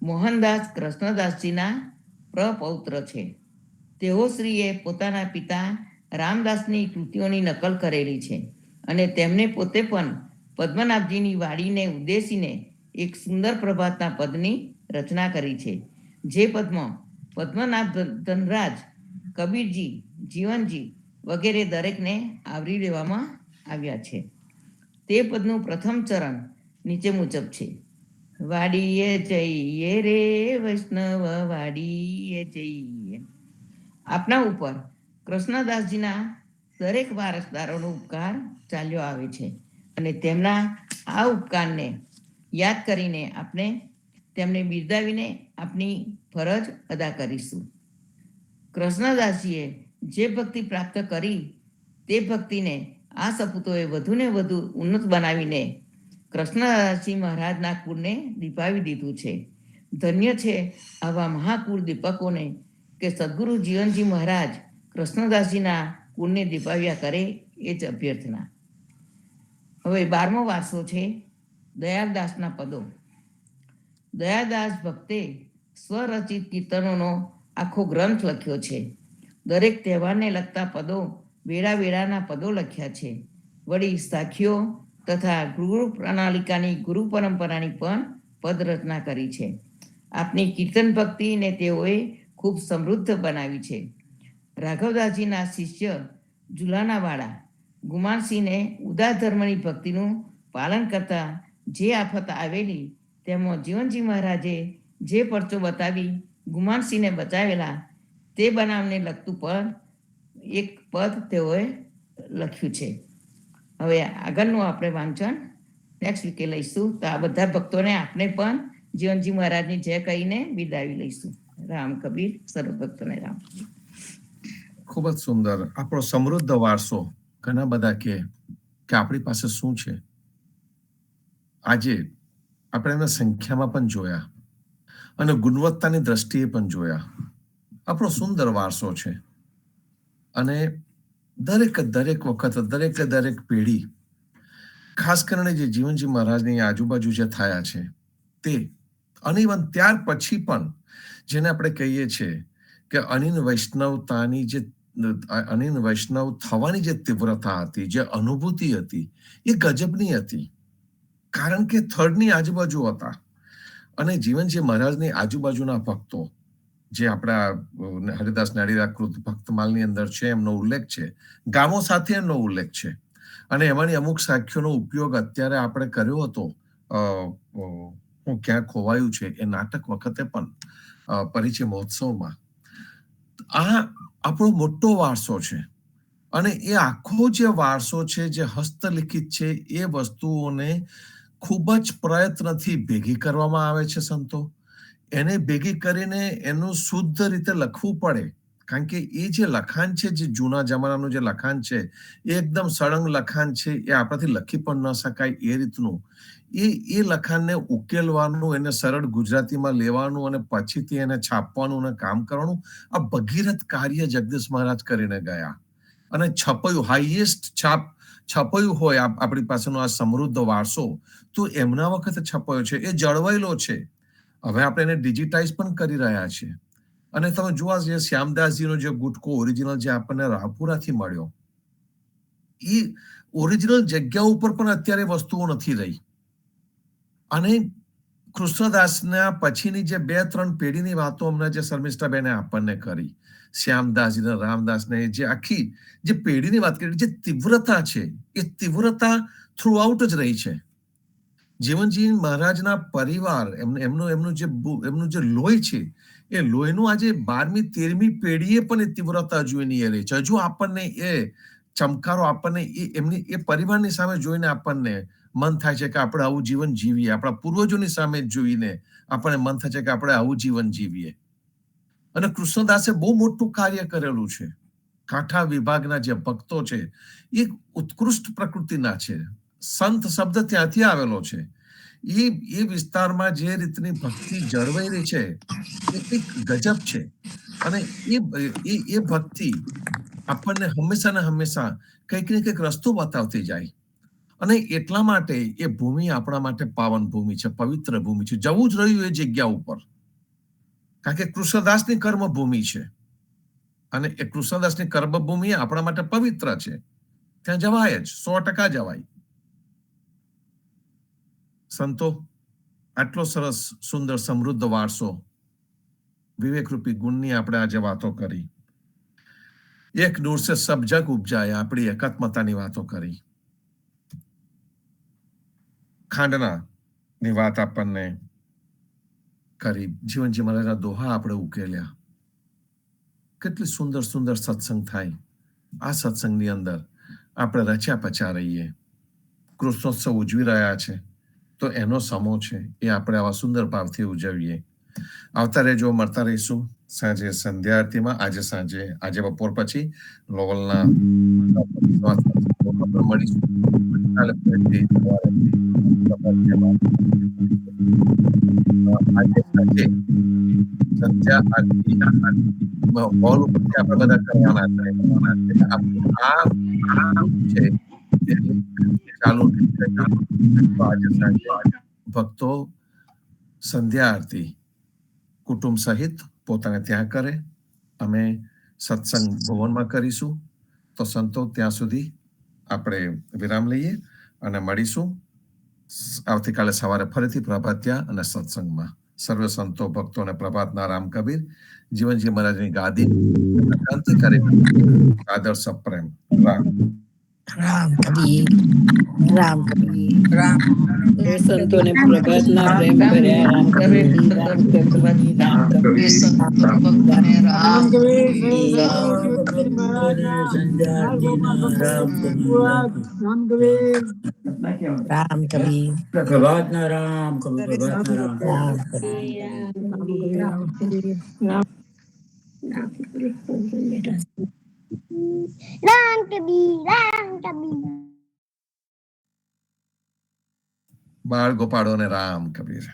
મોહનદાસ કૃષ્ણદાસજીના પ્રપૌત્ર છે. તેઓ શ્રીએ પોતાના પિતા રામદાસની કૃતિઓની નકલ કરેલી છે અને તેમને પોતે પણ પદ્મનાભજીની વાડીને ઉદ્દેશીને એક સુંદર પ્રભાતના પદની રચના કરી છે. જે પદમાં પદ્મનાભ ધનરાજ, કબીરજી, જીવનજી વગેરે દરેકને આવરી લેવામાં આવ્યા છે. તે પદનું પ્રથમ ચરણ નીચે મુજબ છે. વાડીએ જઈએ રે વૈષ્ણવ વાડીએ જઈએ. આપના ઉપર કૃષ્ણદાસજીના દરેક વારસદારોનો ઉપકાર ચાલ્યો આવે છે અને તેમના આ ઉપકારને યાદ કરીને આપણે તેમને બિરદાવીને આપણી ફરજ અદા કરીશું. કૃષ્ણદાસીએ જે ભક્તિ પ્રાપ્ત કરી તે ભક્તિને આ સપૂતોએ વધુને વધુ ઉન્નત બનાવીને કૃષ્ણદાસજી મહારાજના કુળને દીપાવી દીધું છે. ધન્ય છે આવા મહાકુળ દીપકોને કે સદગુરુ જીવનજી મહારાજ કૃષ્ણદાસજીના કુળને દીપાવ્યા કરે એ જ અભ્યર્થના. હવે 12મો વારસો છે દયાળદાસના પદો. દયાદાસ ભક્તે સ્વરચિત કીર્તનોનો આખો ગ્રંથ લખ્યો છે. દરેક તહેવારને લગતા પદો વેળા વેળાના પદો લખ્યા છે. વળી સાખીઓ તથા ગુરુ પ્રણાલિકાની ગુરુ પરંપરાની પણ પદ રચના કરી છે. આપની કીર્તન ભક્તિને તેઓએ ખૂબ સમૃદ્ધ બનાવી છે. રાઘવદાસજીના શિષ્ય ઝુલાનાવાળા ગુમાનસિંહને ઉદાર ધર્મની ભક્તિનું પાલન કરતા જે આફત આવેલી તેમાં જીવનજી મહારાજે જે પરચો બતાવી ગુમાનસિંહને બચાવેલા તે બનાવને લગતું એક પદ તેઓએ લખ્યું છે. હવે આગળનું આપણે વાંચન નેક્સ્ટ વીકે લઈશું. તો આ બધા ભક્તોને આપણે પણ જીવનજી મહારાજની જય કહીને વિદાવી લઈશું. રામ કબીર, સર્વ ભક્તોને રામ. ખૂબ જ સુંદર. આપણો સમૃદ્ધ વારસો. ઘણા બધા કે આપણી પાસે શું છે. આજે આપણે એના સંખ્યામાં પણ જોયા અને ગુણવત્તાની દ્રષ્ટિએ પણ જોયા. આપણો સુંદર વારસો છે અને દરેક વખત દરેક પેઢી, ખાસ કરીને જે જીવનજી મહારાજની આજુબાજુ જે થયા છે તે અનિવન ત્યાર પછી પણ જેને આપણે કહીએ છીએ કે અનિન વૈષ્ણવ થવાની જે તીવ્રતા હતી, જે અનુભૂતિ હતી, એ ગજબની હતી. કારણ કે થર્ડની આજુબાજુ હતા અને જીવનજી મહારાજની આજુબાજુના ભક્તો જે આપણા હરિદાસ નાડીરાકૃત ભક્તમાલની અંદર છે એમનો ઉલ્લેખ છે. ગામો સાથે એમનો ઉલ્લેખ છે અને એમાંની અમુક સાખીઓનો ઉપયોગ અત્યારે આપણે કર્યો હતો હું ક્યાં ખોવાયું છે એ નાટક વખતે પણ પરિચય મહોત્સવમાં. આ આપણો મોટો વારસો છે અને એ આખો જે વારસો છે, જે હસ્તલિખિત છે, એ વસ્તુઓને ખૂબ જ પ્રયત્નથી ભેગી કરવામાં આવે છે. સંતો એને ભેગી કરીને એનું શુદ્ધ રીતે લખવું પડે. કારણ કે એ જે લખાણ છે, જે જૂના જમાનાનું જે લખાણ છે, એ એકદમ સળંગ લખાણ છે. એ આપણાથી લખી પણ ન શકાય એ રીતનું. એ લખાણને ઉકેલવાનું, એને સરળ ગુજરાતીમાં લેવાનું અને પછીથી એને છાપવાનું અને કામ કરવાનું, આ ભગીરથ કાર્ય જગદીશ મહારાજ કરીને ગયા. અને છપાયું, હાઈએસ્ટ છપાયું હોય આપણી પાસેનો આ સમૃદ્ધ વારસો તો એમના વખતે છપાયો છે. એ જળવાયેલો છે. હવે આપણે એને ડિજિટાઇઝ પણ કરી રહ્યા છીએ. અને તમે જોવા જે શ્યામદાસજીનો જે ગુટકો ઓરિજિનલ જે આપણને રાપુરાથી મળ્યો, એ ઓરિજિનલ જગ્યા ઉપર પણ અત્યારે વસ્તુઓ નથી રહી. અને કૃષ્ણદાસના પછીની જે 2-3 પેઢીની વાતો હમણાં જે શર્મિષ્ઠાબેને આપણને કરી, શ્યામદાસજી, રામદાસને, જે આખી જે પેઢીની વાત કરી, જે તીવ્રતા છે એ તીવ્રતા થ્રુ આઉટ જ રહી છે. જીવનજી મહારાજના પરિવાર, એમનું જે લોહી છે, એ લોહીનું આજે 12મી 13મી પેઢીએ પણ એ તીવ્રતા જોઈને એ રહી છે. હજુ આપણને એ ચમકારો, આપણને એમની એ પરિવારની સામે જોઈને આપણને મન થાય છે કે આપણે આવું જીવન જીવીએ. આપણા પૂર્વજોની સામે જોઈને આપણને મન થાય છે કે આપણે આવું જીવન જીવીએ. અને કૃષ્ણદાસે બહુ મોટું કાર્ય કરેલું છે. કાંઠા વિભાગના જે ભક્તો છે એ ઉત્કૃષ્ટ પ્રકૃતિના છે. સંત શબ્દ ત્યાંથી આવેલો છે. એ વિસ્તારમાં જે રીતની ભક્તિ જળવાઈ રહી છે એ કંઈક ગજબ છે. અને એ ભક્તિ આપણને હંમેશા ને હંમેશા કંઈક ને કંઈક રસ્તો બતાવતી જાય. અને એટલા માટે એ ભૂમિ આપણા માટે પાવન ભૂમિ છે, પવિત્ર ભૂમિ છે. જવું જ રહ્યું એ જગ્યા ઉપર. કારણ કે કૃષ્ણદાસની કર્મભૂમિ છે અને એ કૃષ્ણદાસની કર્મભૂમિ આપણા માટે પવિત્ર છે. ત્યાં જવાય જ, 100% જવાય. સંતો, આટલો સરસ સુંદર સમૃદ્ધ વારસો, વિવેકરૂપી ગુણની આપણે આજે વાતો કરી. એક નૂર સે સબ જગ ઉપજાય, આપણી એકાત્મતાની વાતો કરી. ખાંડના ની વાત આપણને કરી. જીવનજી મહારાજના દોહા આપણે ઉકેલ્યા. કેટલી સુંદર સુંદર સત્સંગ થાય. આ સત્સંગની અંદર આપણે રચ્યા પચ્યા રહીએ. કૃષ્ણોત્સવ ઉજવી રહ્યા છે તો એનો સમો છે, એ આપણે આવા સુંદર ભાવથી ઉજવીએ. આવતા રહેજો, મળતા રહીશું સાંજે સંધ્યા આરતીમાં. આજે બપોર પછી લોવલના મળીશું. કાલે ફરીથી સવારે આજે સાંજે સંધ્યા આરતી હોલ ઉપરથી આપણે બધા કરવાના છે. આ છે તે ચાલુ રહેશે. તો આજે સાંજે ભક્તો સંધ્યા આરતી કુટુંબ સહિત પોતાને ત્યાં કરે. અમે સત્સંગ ભવનમાં કરીશું. તો સંતો ત્યાં સુધી આપણે વિરામ લઈએ અને મળીશું આવતીકાલે સવારે ફરીથી પ્રભાત્યા અને સત્સંગમાં. સર્વ સંતો ભક્તોને પ્રભાતના રામ કબીર. જીવનજી મહારાજની ગાદી ક્રાંતિકારી આદર્શ પ્રેમ. રામ રામ કબીર, રામ કબીર, રામ એ સંતોને પ્રભાતના પ્રેમ કર્યા. રામ કબીર, રામ કબીર, રામ કબીર, રામ કબીર રામ કબીર રામ કબીર, પ્રભાતના રામ કબીર, પ્રભાતના રામ. રામ કબીર. બાળ ગોપાળોને રામ કબીર.